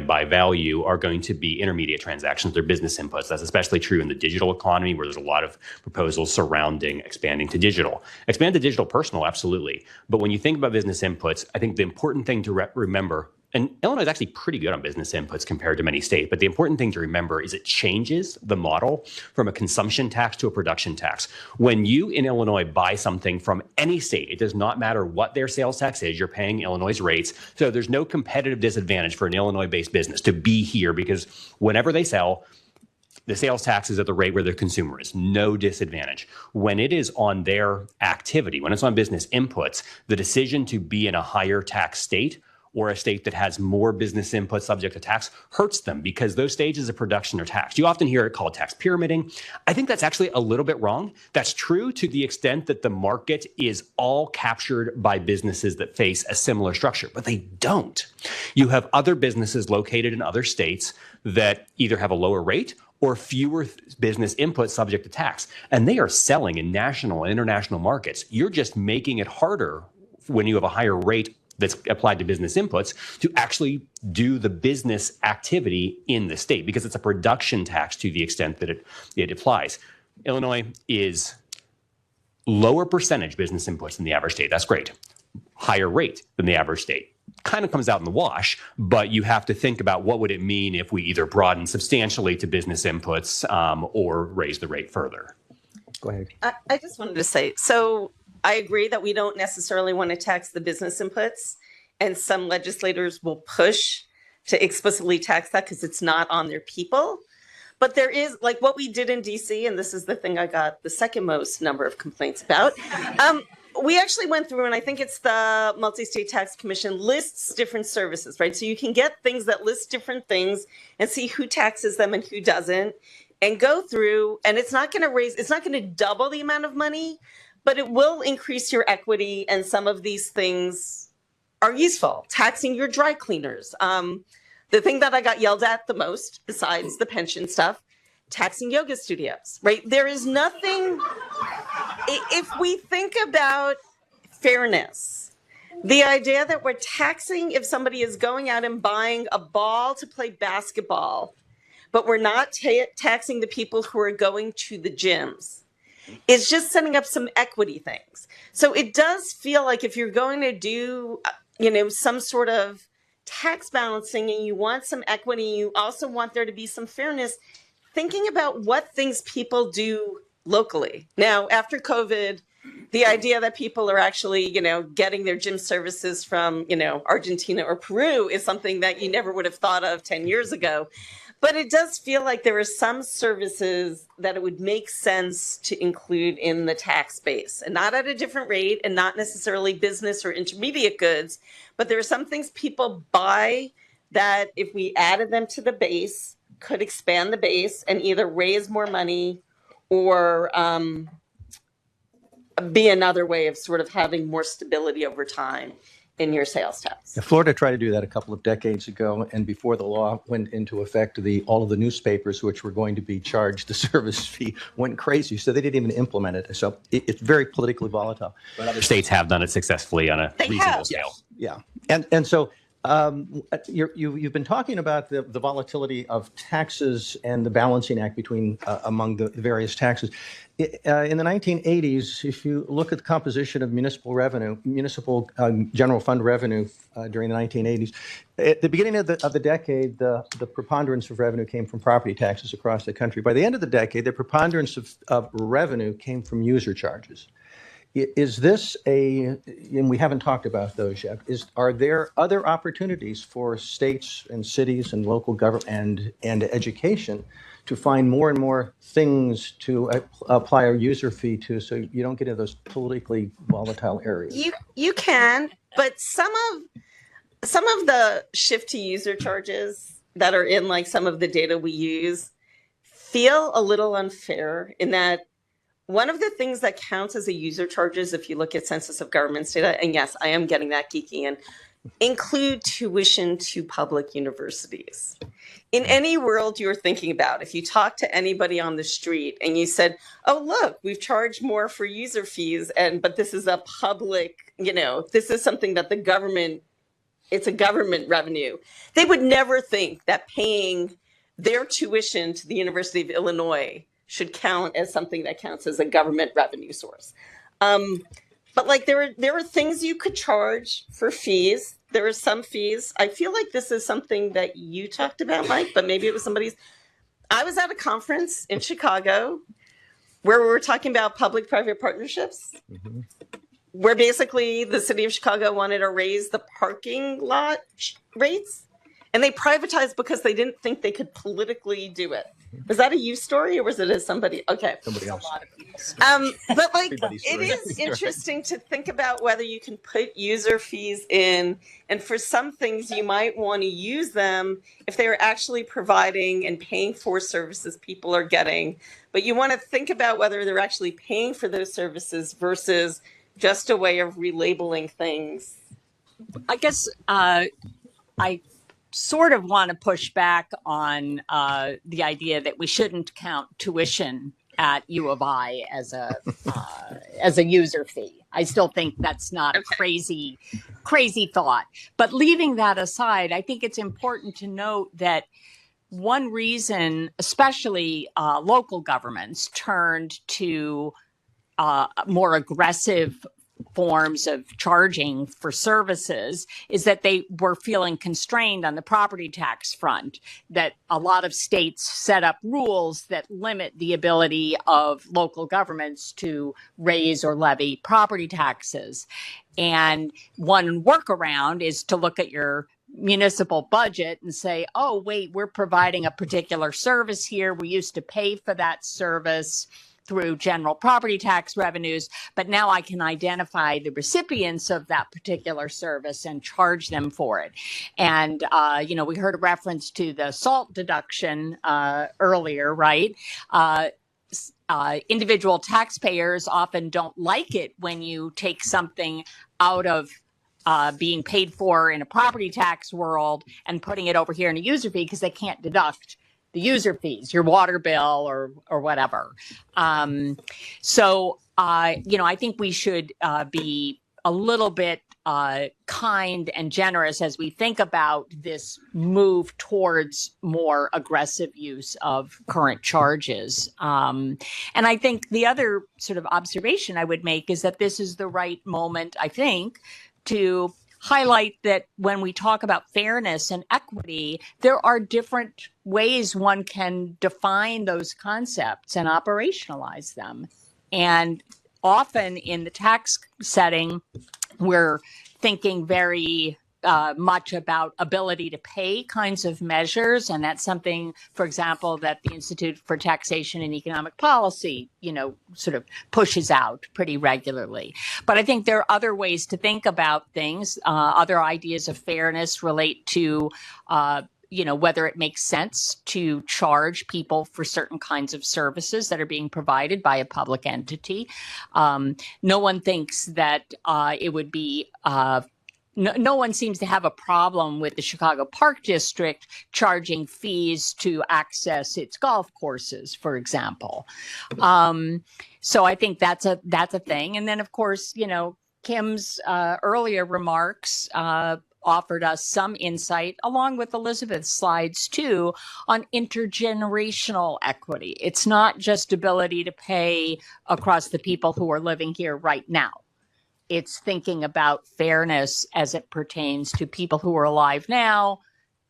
by value, are going to be intermediate transactions. They're business inputs. That's especially true in the digital economy, where there's a lot of proposals surrounding expanding to digital. Expand to digital personal, absolutely. But when you think about business inputs, I think the important thing to remember, and Illinois is actually pretty good on business inputs compared to many states, but the important thing to remember is it changes the model from a consumption tax to a production tax. When you in Illinois buy something from any state, it does not matter what their sales tax is, you're paying Illinois' rates. So there's no competitive disadvantage for an Illinois-based business to be here because whenever they sell, the sales tax is at the rate where the consumer is. No disadvantage. When it is on their activity, when it's on business inputs, the decision to be in a higher tax state or a state that has more business input subject to tax hurts them because those stages of production are taxed. You often hear it called tax pyramiding. I think that's actually a little bit wrong. That's true to the extent that the market is all captured by businesses that face a similar structure, but they don't. You have other businesses located in other states that either have a lower rate or fewer business input subject to tax, and they are selling in national and international markets. You're just making it harder when you have a higher rate that's applied to business inputs to actually do the business activity in the state because it's a production tax to the extent that it applies. Illinois is lower percentage business inputs than the average state. That's great. Higher rate than the average state. Kind of comes out in the wash, but you have to think about what would it mean if we either broaden substantially to business inputs or raise the rate further. Go ahead. I just wanted to say, so I agree that we don't necessarily want to tax the business inputs, and some legislators will push to explicitly tax that because it's not on their people. But there is, like what we did in DC, and this is the thing I got the second most number of complaints about. We actually went through, and I think it's the Multi-State Tax Commission lists different services, right? So you can get things that list different things and see who taxes them and who doesn't, and go through, and it's not going to double the amount of money, but it will increase your equity, and some of these things are useful. Taxing your dry cleaners. The thing that I got yelled at the most, besides the pension stuff, taxing yoga studios, right? There is nothing, if we think about fairness, the idea that we're taxing if somebody is going out and buying a ball to play basketball, but we're not taxing the people who are going to the gyms, is just setting up some equity things. So it does feel like if you're going to do, some sort of tax balancing and you want some equity, you also want there to be some fairness, thinking about what things people do locally. Now, after COVID, the idea that people are actually, getting their gym services from, Argentina or Peru is something that you never would have thought of 10 years ago. But it does feel like there are some services that it would make sense to include in the tax base, and not at a different rate and not necessarily business or intermediate goods. But there are some things people buy that if we added them to the base, could expand the base and either raise more money or be another way of sort of having more stability over time in your sales tax. Yeah, Florida tried to do that a couple of decades ago, and before the law went into effect, all of the newspapers which were going to be charged the service fee went crazy, so they didn't even implement it. So it's very politically volatile. But other states have done it successfully on a reasonable scale. Yeah, and so you've been talking about the volatility of taxes and the balancing act between among the various taxes. In the 1980s, if you look at the composition of municipal general fund revenue during the 1980s, at the beginning of the decade, the preponderance of revenue came from property taxes across the country. By the end of the decade, the preponderance of revenue came from user charges. Is this and we haven't talked about those yet, are there other opportunities for states and cities and local government and education to find more and more things to apply a user fee to, so you don't get into those politically volatile areas? You can, but some of the shift to user charges that are in like some of the data we use feel a little unfair in that one of the things that counts as a user charges, if you look at Census of Governments data, and yes, I am getting that geeky in, include tuition to public universities. In any world you're thinking about, if you talk to anybody on the street and you said, oh, look, we've charged more for user fees, but this is a public, this is something that the government, it's a government revenue. They would never think that paying their tuition to the University of Illinois should count as something that counts as a government revenue source. But like there are things you could charge for fees. There are some fees. I feel like this is something that you talked about, Mike, but maybe it was somebody's. I was at a conference in Chicago where we were talking about public-private partnerships, where basically the city of Chicago wanted to raise the parking lot rates, and they privatized because they didn't think they could politically do it. Was that a you story or was it a somebody? Okay. Somebody else. But like, Everybody's it story. is interesting to think about whether you can put user fees in, and for some things you might want to use them if they are actually providing and paying for services people are getting. But you want to think about whether they're actually paying for those services versus just a way of relabeling things. I guess I sort of want to push back on the idea that we shouldn't count tuition at U of I as a user fee. I still think that's not a crazy thought. But leaving that aside, I think it's important to note that one reason, especially local governments, turned to more aggressive forms of charging for services is that they were feeling constrained on the property tax front, that a lot of states set up rules that limit the ability of local governments to raise or levy property taxes. And one workaround is to look at your municipal budget and say, oh, wait, we're providing a particular service here. We used to pay for that service through general property tax revenues, but now I can identify the recipients of that particular service and charge them for it. And, we heard a reference to the SALT deduction earlier, right? Individual taxpayers often don't like it when you take something out of being paid for in a property tax world and putting it over here in a user fee because they can't deduct the user fees, your water bill or whatever. So I think we should be a little bit kind and generous as we think about this move towards more aggressive use of current charges. And I think the other sort of observation I would make is that this is the right moment, I think, to highlight that when we talk about fairness and equity, there are different ways one can define those concepts and operationalize them. And often in the tax setting, we're thinking very much about ability to pay kinds of measures. And that's something, for example, that the Institute for Taxation and Economic Policy, sort of pushes out pretty regularly. But I think there are other ways to think about things. Other ideas of fairness relate to whether it makes sense to charge people for certain kinds of services that are being provided by a public entity. No one thinks that it would be no one seems to have a problem with the Chicago Park District charging fees to access its golf courses, for example. So I think that's a thing. And then, of course, Kim's earlier remarks offered us some insight, along with Elizabeth's slides too, on intergenerational equity. It's not just ability to pay across the people who are living here right now. It's thinking about fairness as it pertains to people who are alive now,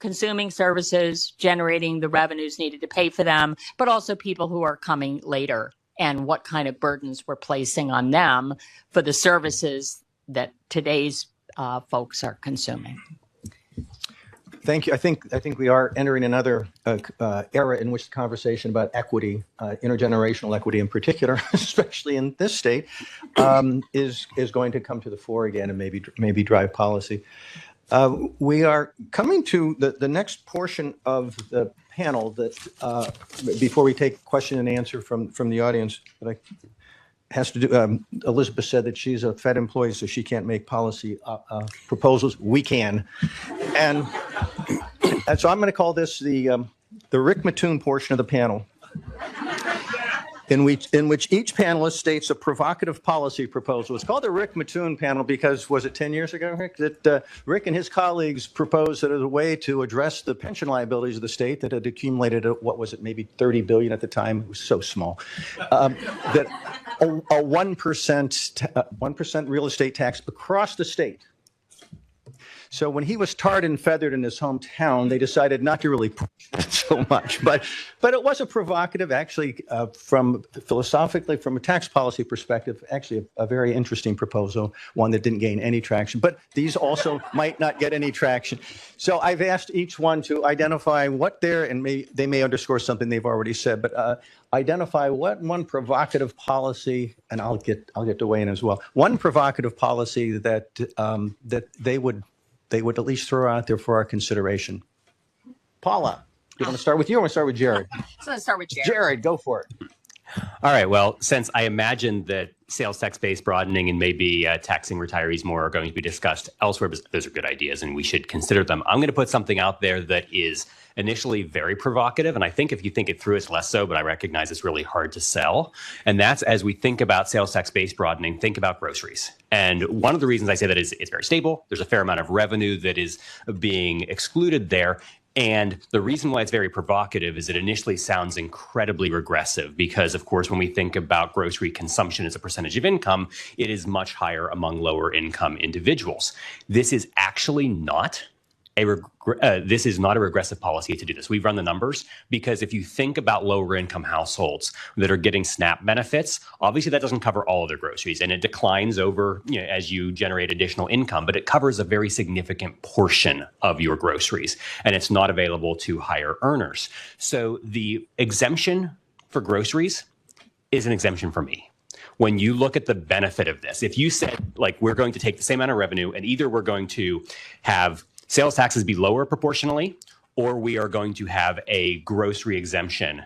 consuming services, generating the revenues needed to pay for them, but also people who are coming later and what kind of burdens we're placing on them for the services that today's folks are consuming. Thank you. I think we are entering another era in which the conversation about equity, intergenerational equity in particular, especially in this state, is going to come to the fore again and maybe drive policy. We are coming to the next portion of the panel that before we take question and answer from the audience, that has to do. Elizabeth said that she's a Fed employee, so she can't make policy proposals. We can, and so I'm going to call this the Rick Mattoon portion of the panel, in which each panelist states a provocative policy proposal. It's called the Rick Mattoon panel because, was it 10 years ago, Rick, that Rick and his colleagues proposed that as a way to address the pension liabilities of the state that had accumulated at, what was it, maybe 30 billion at the time, it was so small, that a 1% real estate tax across the state. So when he was tarred and feathered in his hometown, they decided not to really push it so much. But it was a provocative, actually, from philosophically, from a tax policy perspective, actually a very interesting proposal, one that didn't gain any traction. But these also might not get any traction. So I've asked each one to identify what they may underscore something they've already said, but identify what one provocative policy, and I'll get to weigh in as well. One provocative policy that they would at least throw out there for our consideration. Paula, you want to start with you or want to start with Jared? So let's start with Jared. Jared, go for it. All right. Well, since I imagine that sales tax-based broadening and maybe taxing retirees more are going to be discussed elsewhere, but those are good ideas and we should consider them. I'm going to put something out there that is initially very provocative. And I think if you think it through, it's less so, but I recognize it's really hard to sell. And that's as we think about sales tax-based broadening, think about groceries. And one of the reasons I say that is it's very stable. There's a fair amount of revenue that is being excluded there. And the reason why it's very provocative is it initially sounds incredibly regressive because, of course, when we think about grocery consumption as a percentage of income, it is much higher among lower income individuals. This is actually not a regressive policy to do this. We've run the numbers because if you think about lower income households that are getting SNAP benefits, obviously that doesn't cover all of their groceries and it declines over, as you generate additional income, but it covers a very significant portion of your groceries and it's not available to higher earners. So the exemption for groceries is an exemption for me. When you look at the benefit of this, if you said like we're going to take the same amount of revenue and either we're going to have sales taxes be lower proportionally, or we are going to have a grocery exemption.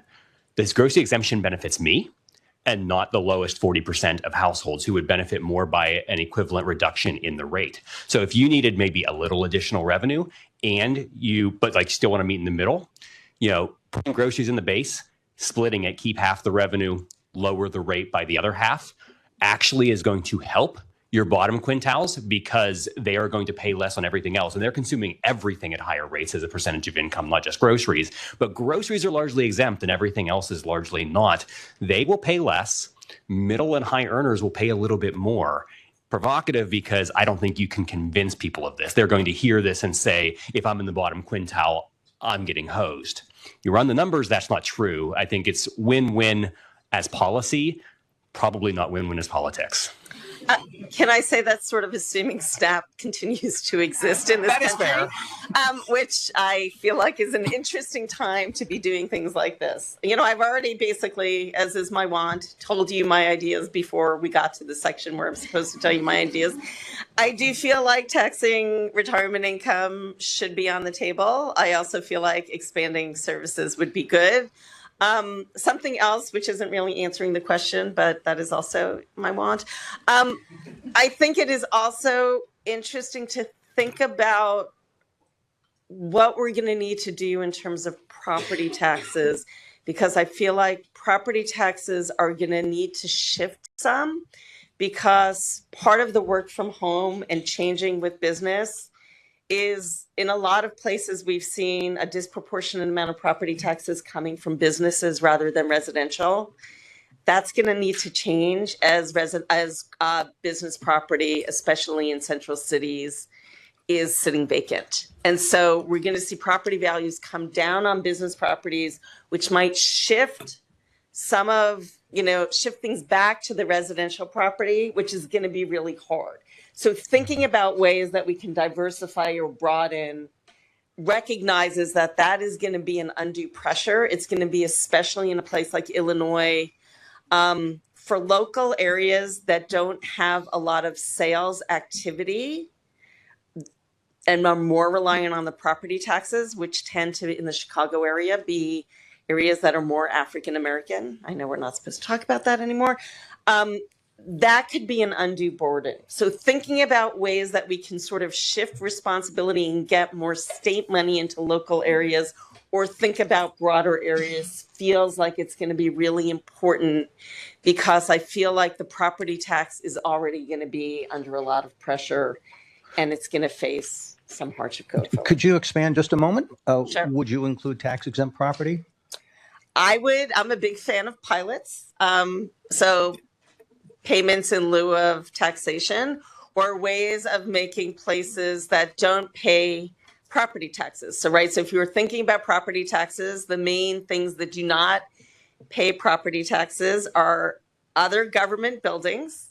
This grocery exemption benefits me and not the lowest 40% of households who would benefit more by an equivalent reduction in the rate. So if you needed maybe a little additional revenue but like still want to meet in the middle, putting groceries in the base, splitting it, keep half the revenue, lower the rate by the other half, actually is going to help your bottom quintiles because they are going to pay less on everything else. And they're consuming everything at higher rates as a percentage of income, not just groceries. But groceries are largely exempt and everything else is largely not. They will pay less. Middle and high earners will pay a little bit more. Provocative because I don't think you can convince people of this. They're going to hear this and say, if I'm in the bottom quintile, I'm getting hosed. You run the numbers, that's not true. I think it's win-win as policy, probably not win-win as politics. Can I say that's sort of assuming SNAP continues to exist in this country? Which I feel like is an interesting time to be doing things like this. I've already basically, as is my wont, told you my ideas before we got to the section where I'm supposed to tell you my ideas. I do feel like taxing retirement income should be on the table. I also feel like expanding services would be good. Something else, which isn't really answering the question, but that is also my want. I think it is also interesting to think about what we're going to need to do in terms of property taxes, because I feel like property taxes are going to need to shift some because part of the work from home and changing with business is in a lot of places we've seen a disproportionate amount of property taxes coming from businesses rather than residential. That's going to need to change as business property, especially in central cities, is sitting vacant. And so we're going to see property values come down on business properties, which might shift shift things back to the residential property, which is going to be really hard. So thinking about ways that we can diversify or broaden recognizes that that is going to be an undue pressure. It's going to be especially in a place like Illinois. For local areas that don't have a lot of sales activity and are more reliant on the property taxes, which tend to, in the Chicago area, be areas that are more African American. I know we're not supposed to talk about that anymore. That could be an undue burden. So thinking about ways that we can sort of shift responsibility and get more state money into local areas or think about broader areas feels like it's going to be really important, because I feel like the property tax is already going to be under a lot of pressure and it's going to face some hardship going forward. Could you expand just a moment? Sure. Would you include tax exempt property? I would. I'm a big fan of pilots. So payments in lieu of taxation, or ways of making places that don't pay property taxes. So, right, so if you're thinking about property taxes, the main things that do not pay property taxes are other government buildings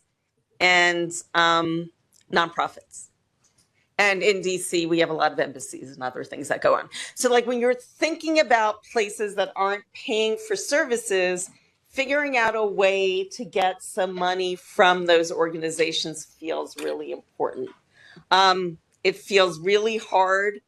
and nonprofits. And in DC, we have a lot of embassies and other things that go on. So like when you're thinking about places that aren't paying for services, figuring out a way to get some money from those organizations feels really important. It feels really hard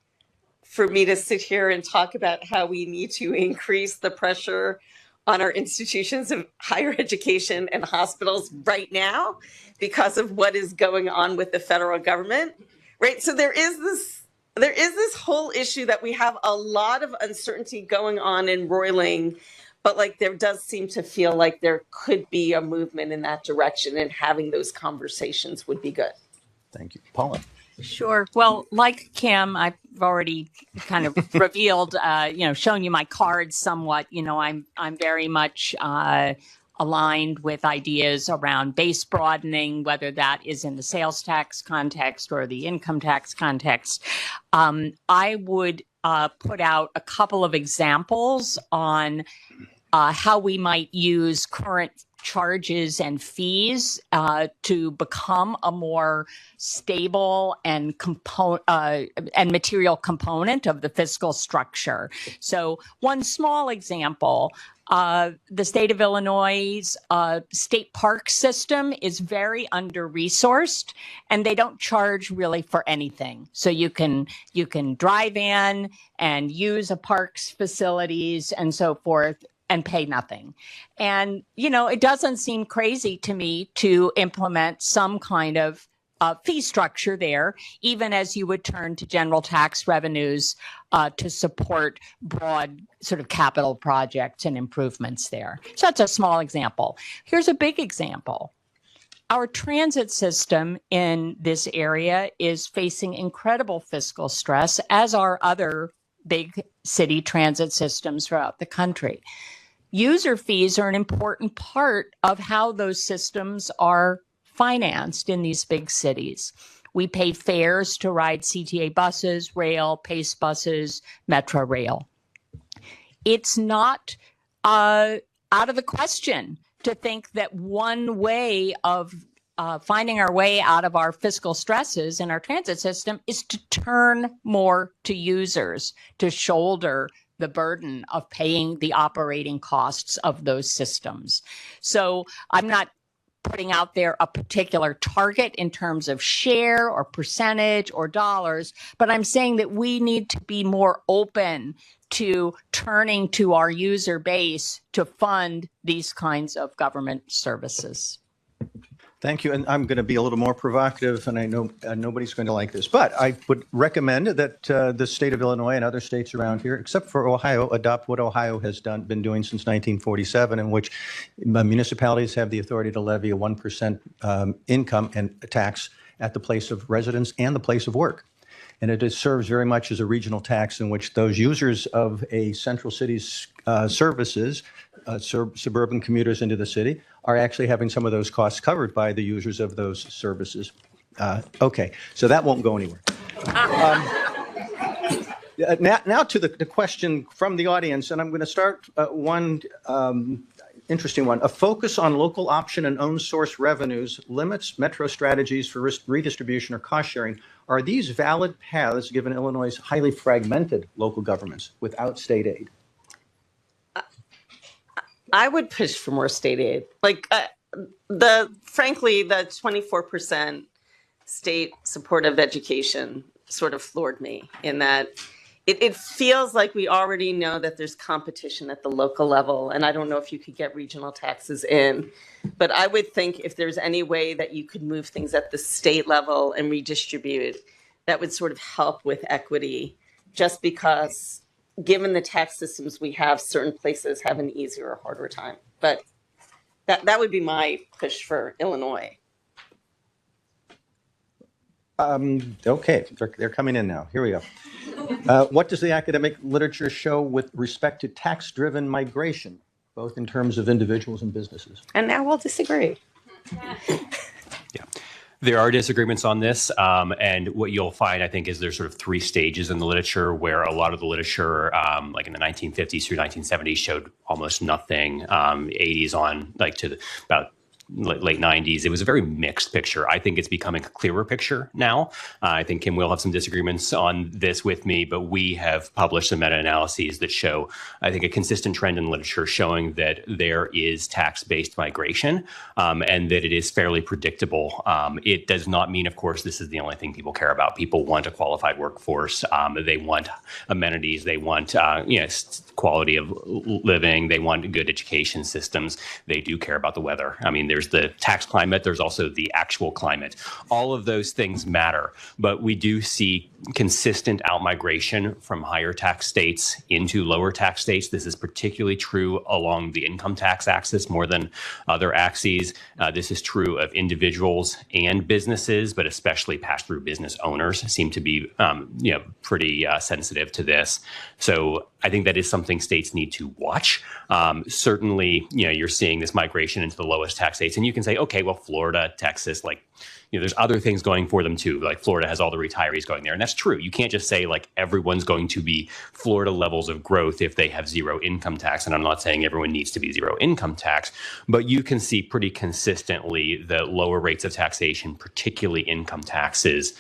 for me to sit here and talk about how we need to increase the pressure on our institutions of higher education and hospitals right now because of what is going on with the federal government. Right. So there is this whole issue that we have a lot of uncertainty going on in Roiling, but like there does seem to feel like there could be a movement in that direction, and having those conversations would be good. Thank you. Paula. Sure. Well, like Kim, I've already kind of revealed, shown you my cards somewhat. I'm very much aligned with ideas around base broadening, whether that is in the sales tax context or the income tax context. I would put out a couple of examples on how we might use current charges and fees to become a more stable and material component of the fiscal structure. So one small example, the state of Illinois' state park system is very under-resourced, and they don't charge really for anything. So you can drive in and use a park's facilities and so forth and pay nothing. And, it doesn't seem crazy to me to implement some kind of fee structure there, even as you would turn to general tax revenues to support broad sort of capital projects and improvements there. So that's a small example. Here's a big example. Our transit system in this area is facing incredible fiscal stress, as are other big city transit systems throughout the country. User fees are an important part of how those systems are financed in these big cities. We pay fares to ride CTA buses, rail, PACE buses, Metro Rail. It's not out of the question to think that one way of finding our way out of our fiscal stresses in our transit system is to turn more to users, to shoulder the burden of paying the operating costs of those systems. So I'm not putting out there a particular target in terms of share or percentage or dollars, but I'm saying that we need to be more open to turning to our user base to fund these kinds of government services. Thank you. And I'm going to be a little more provocative, and I know nobody's going to like this, but I would recommend that the state of Illinois and other states around here, except for Ohio, adopt what Ohio has been doing since 1947, in which municipalities have the authority to levy a 1% income and tax at the place of residence and the place of work. And it serves very much as a regional tax in which those users of a central city's services, suburban commuters into the city, are actually having some of those costs covered by the users of those services. Okay, so that won't go anywhere. Now to the question from the audience, and I'm going to start one interesting one. A focus on local option and own source revenues limits Metro strategies for redistribution or cost sharing. Are these valid paths given Illinois' highly fragmented local governments without state aid? I would push for more state aid. Frankly, the 24% state support of education sort of floored me in that it feels like we already know that there's competition at the local level. And I don't know if you could get regional taxes in, but I would think if there's any way that you could move things at the state level and redistribute, that would sort of help with equity, just because given the tax systems we have, certain places have an easier or harder time. But that would be my push for Illinois. Okay, they're coming in now. Here we go. What does the academic literature show with respect to tax-driven migration, both in terms of individuals and businesses? And now we'll disagree. Yeah. There are disagreements on this, and what you'll find, I think, is there's sort of three stages in the literature where a lot of the literature, like in the 1950s through 1970s, showed almost nothing. 80s on, like to about late 90s, it was a very mixed picture. I think it's becoming a clearer picture now. I think Kim will have some disagreements on this with me, but we have published some meta-analyses that show, I think, a consistent trend in literature showing that there is tax-based migration and that it is fairly predictable. It does not mean, of course, this is the only thing people care about. People want a qualified workforce. They want amenities. They want quality of living. They want good education systems. They do care about the weather. I mean, there's the tax climate. There's also the actual climate. All of those things matter, but we do see consistent outmigration from higher tax states into lower tax states. This is particularly true along the income tax axis more than other axes. This is true of individuals and businesses, but especially pass-through business owners seem to be pretty sensitive to this. So I think that is something states need to watch. Certainly, you're seeing this migration into the lowest tax states, and you can say, okay, well, Florida, Texas, there's other things going for them too. Like Florida has all the retirees going there. And that's true. You can't just say like everyone's going to be Florida levels of growth if they have zero income tax. And I'm not saying everyone needs to be zero income tax, but you can see pretty consistently the lower rates of taxation, particularly income taxes,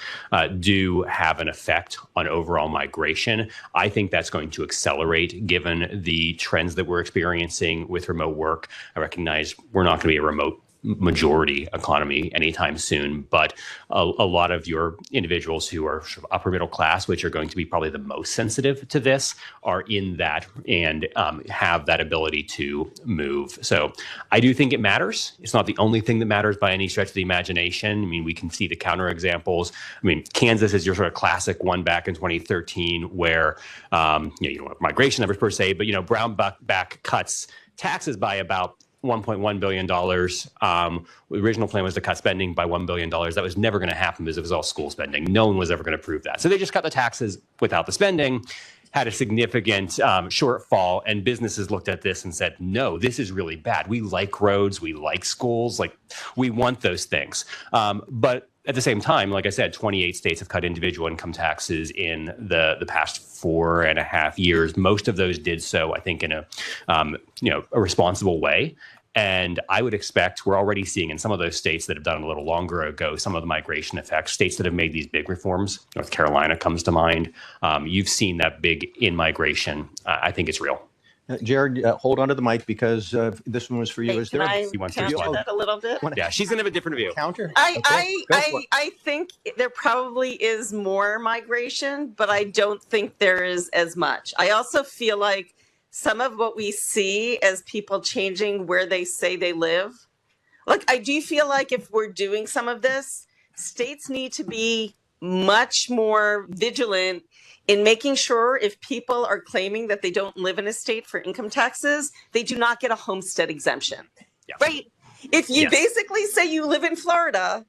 do have an effect on overall migration. I think that's going to accelerate given the trends that we're experiencing with remote work. I recognize we're not going to be a remote majority economy anytime soon, but a lot of your individuals who are sort of upper middle class, which are going to be probably the most sensitive to this, are in that and have that ability to move. So I do think it matters. It's not the only thing that matters by any stretch of the imagination. I mean, we can see the counterexamples. I mean, Kansas is your sort of classic one back in 2013 where, you don't have migration numbers per se, but, Brownback cuts taxes by about $1.1 billion. The original plan was to cut spending by $1 billion. That was never going to happen because it was all school spending. No one was ever going to prove that. So they just cut the taxes without the spending, had a significant shortfall, and businesses looked at this and said, no, this is really bad. We like roads, we like schools, we want those things. But at the same time, like I said, 28 states have cut individual income taxes in the past 4.5 years. Most of those did so, I think, in a responsible way. And I would expect we're already seeing in some of those states that have done it a little longer ago, some of the migration effects, states that have made these big reforms. North Carolina comes to mind. You've seen that big in-migration. I think it's real. Jared, hold on to the mic because this one was for you. Hey, can I counter that a little bit? Yeah, she's going to have a different view. Counter? I think there probably is more migration, but I don't think there is as much. I also feel like some of what we see as people changing where they say they live, I do feel like if we're doing some of this, states need to be much more vigilant in making sure if people are claiming that they don't live in a state for income taxes, they do not get a homestead exemption, right? If you basically say you live in Florida,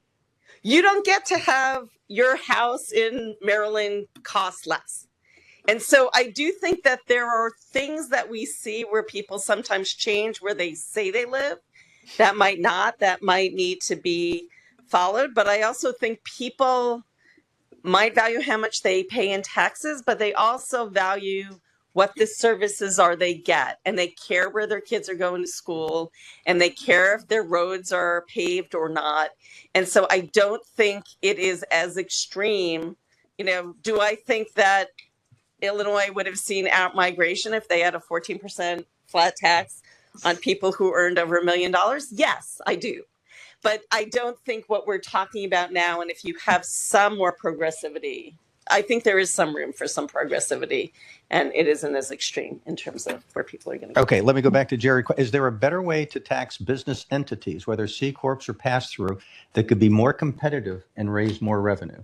you don't get to have your house in Maryland cost less. And so I do think that there are things that we see where people sometimes change where they say they live. That might need to be followed. But I also think people might value how much they pay in taxes, but they also value what the services are they get. And they care where their kids are going to school, and they care if their roads are paved or not. And so I don't think it is as extreme. Do I think that Illinois would have seen out migration if they had a 14% flat tax on people who earned over $1 million? Yes, I do. But I don't think what we're talking about now, and if you have some more progressivity, I think there is some room for some progressivity, and it isn't as extreme in terms of where people are going to go. Okay, let me go back to Jerry. Is there a better way to tax business entities, whether C Corps or pass-through, that could be more competitive and raise more revenue?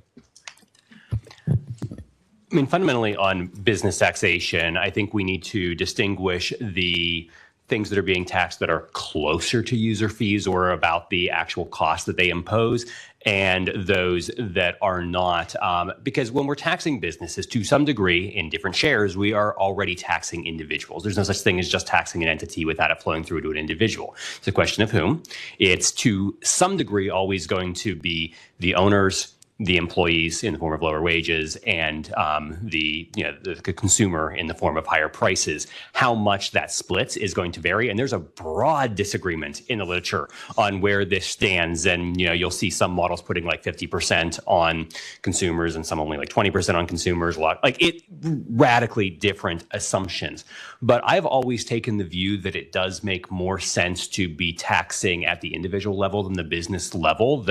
I mean, fundamentally on business taxation, I think we need to distinguish the things that are being taxed that are closer to user fees or about the actual cost that they impose, and those that are not. Because when we're taxing businesses to some degree in different shares, we are already taxing individuals. There's no such thing as just taxing an entity without it flowing through to an individual. It's a question of whom. It's to some degree always going to be the owners, the employees in the form of lower wages, and the consumer in the form of higher prices. How much that splits is going to vary, and there's a broad disagreement in the literature on where this stands. And you'll see some models putting like 50% on consumers, and some only like 20% on consumers. Radically different assumptions. But I've always taken the view that it does make more sense to be taxing at the individual level than the business level.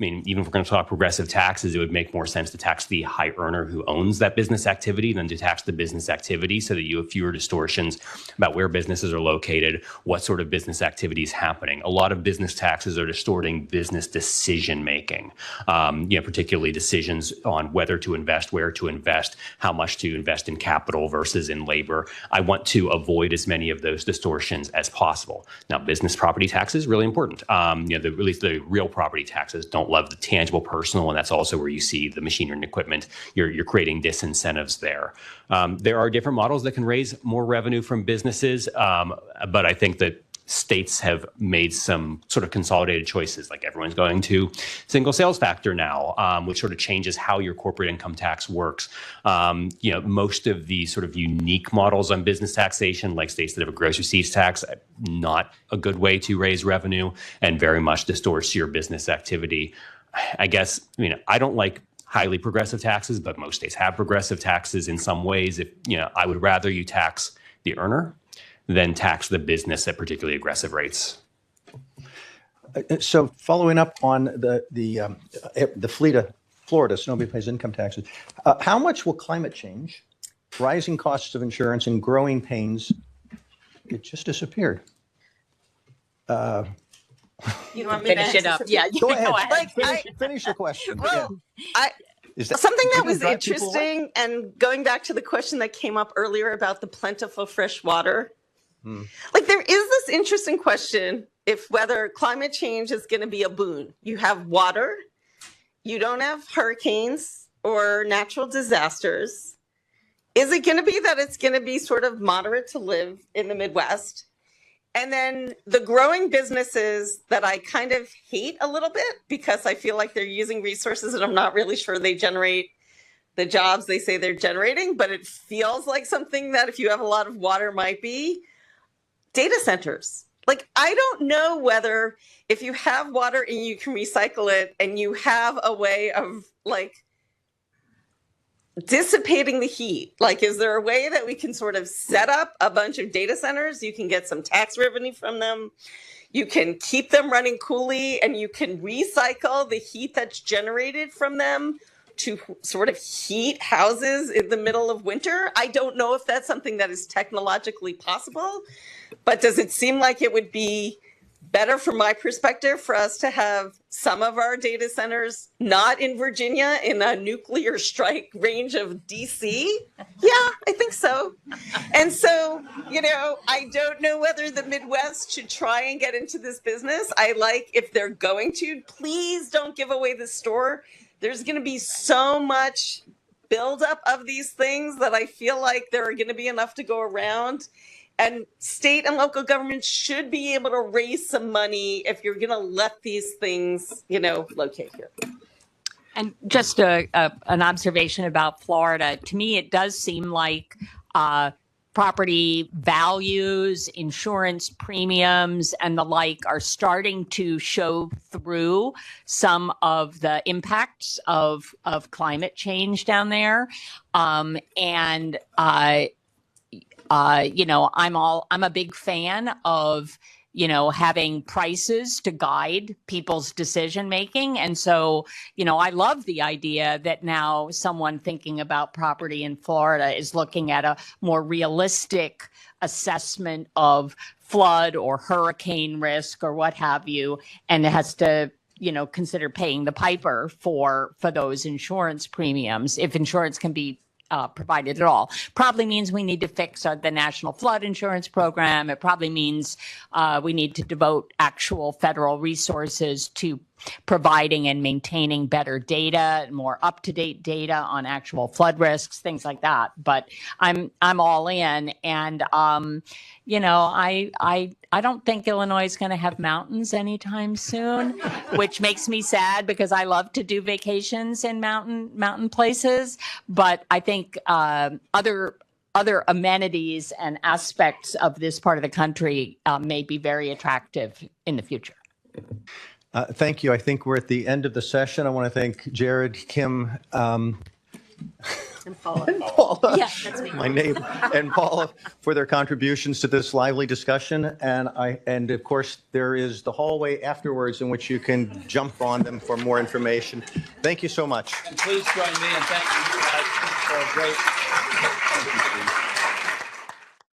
Even if we're going to talk progressive taxes, it would make more sense to tax the high earner who owns that business activity than to tax the business activity, so that you have fewer distortions about where businesses are located, what sort of business activity is happening. A lot of business taxes are distorting business decision making, particularly decisions on whether to invest, where to invest, how much to invest in capital versus in labor. I want to avoid as many of those distortions as possible. Now, business property taxes really important. At least the real property taxes don't love the tangible personal, and that's also where you see the machinery and equipment. You're creating disincentives there. There are different models that can raise more revenue from businesses, but I think that states have made some sort of consolidated choices, like everyone's going to single sales factor now, which sort of changes how your corporate income tax works. Most of the sort of unique models on business taxation, like states that have a gross receipts tax, not a good way to raise revenue and very much distorts your business activity. I guess, I don't like highly progressive taxes, but most states have progressive taxes in some ways. I would rather you tax the earner than tax the business at particularly aggressive rates. So following up on the fleet of Florida, so nobody pays income taxes. How much will climate change, rising costs of insurance, and growing pains, it just disappeared? You want me to Finish it up. answer? Yeah, Go ahead. Go ahead. Finish the question. Well, Something that was interesting, and going back to the question that came up earlier about the plentiful fresh water, there is this interesting question if whether climate change is going to be a boon. You have water, you don't have hurricanes or natural disasters. Is it going to be that it's going to be sort of moderate to live in the Midwest? And then the growing businesses that I kind of hate a little bit because I feel like they're using resources and I'm not really sure they generate the jobs they say they're generating, but it feels like something that if you have a lot of water might be data centers. I don't know whether if you have water and you can recycle it and you have a way of dissipating the heat, is there a way that we can sort of set up a bunch of data centers? You can get some tax revenue from them. You can keep them running coolly and you can recycle the heat that's generated from them to sort of heat houses in the middle of winter. I don't know if that's something that is technologically possible, but does it seem like it would be better from my perspective for us to have some of our data centers not in Virginia in a nuclear strike range of DC? Yeah, I think so. And so, I don't know whether the Midwest should try and get into this business. If they're going to, please don't give away the store. There's going to be so much buildup of these things that I feel like there are going to be enough to go around. And state and local governments should be able to raise some money if you're going to let these things, locate here. And just an observation about Florida. To me, it does seem like property values, insurance premiums, and the like are starting to show through some of the impacts of climate change down there. I'm a big fan of, having prices to guide people's decision making. And so, I love the idea that now someone thinking about property in Florida is looking at a more realistic assessment of flood or hurricane risk or what have you, and it has to consider paying the piper for those insurance premiums. If insurance can be provided at all. Probably means we need to fix the National Flood Insurance Program. It probably means we need to devote actual federal resources to providing and maintaining better data, more up-to-date data on actual flood risks, things like that. But I'm all in, and you know, I don't think Illinois is going to have mountains anytime soon, which makes me sad because I love to do vacations in mountain places. But I think other amenities and aspects of this part of the country may be very attractive in the future. Thank you. I think we're at the end of the session. I want to thank Jared, Kim, And Paula. Paula, Yeah, that's me. my neighbor, and Paula for their contributions to this lively discussion. And of course, there is the hallway afterwards in which you can jump on them for more information. Thank you so much. And please join me in thanking you guys for a great. Thank you, Steve.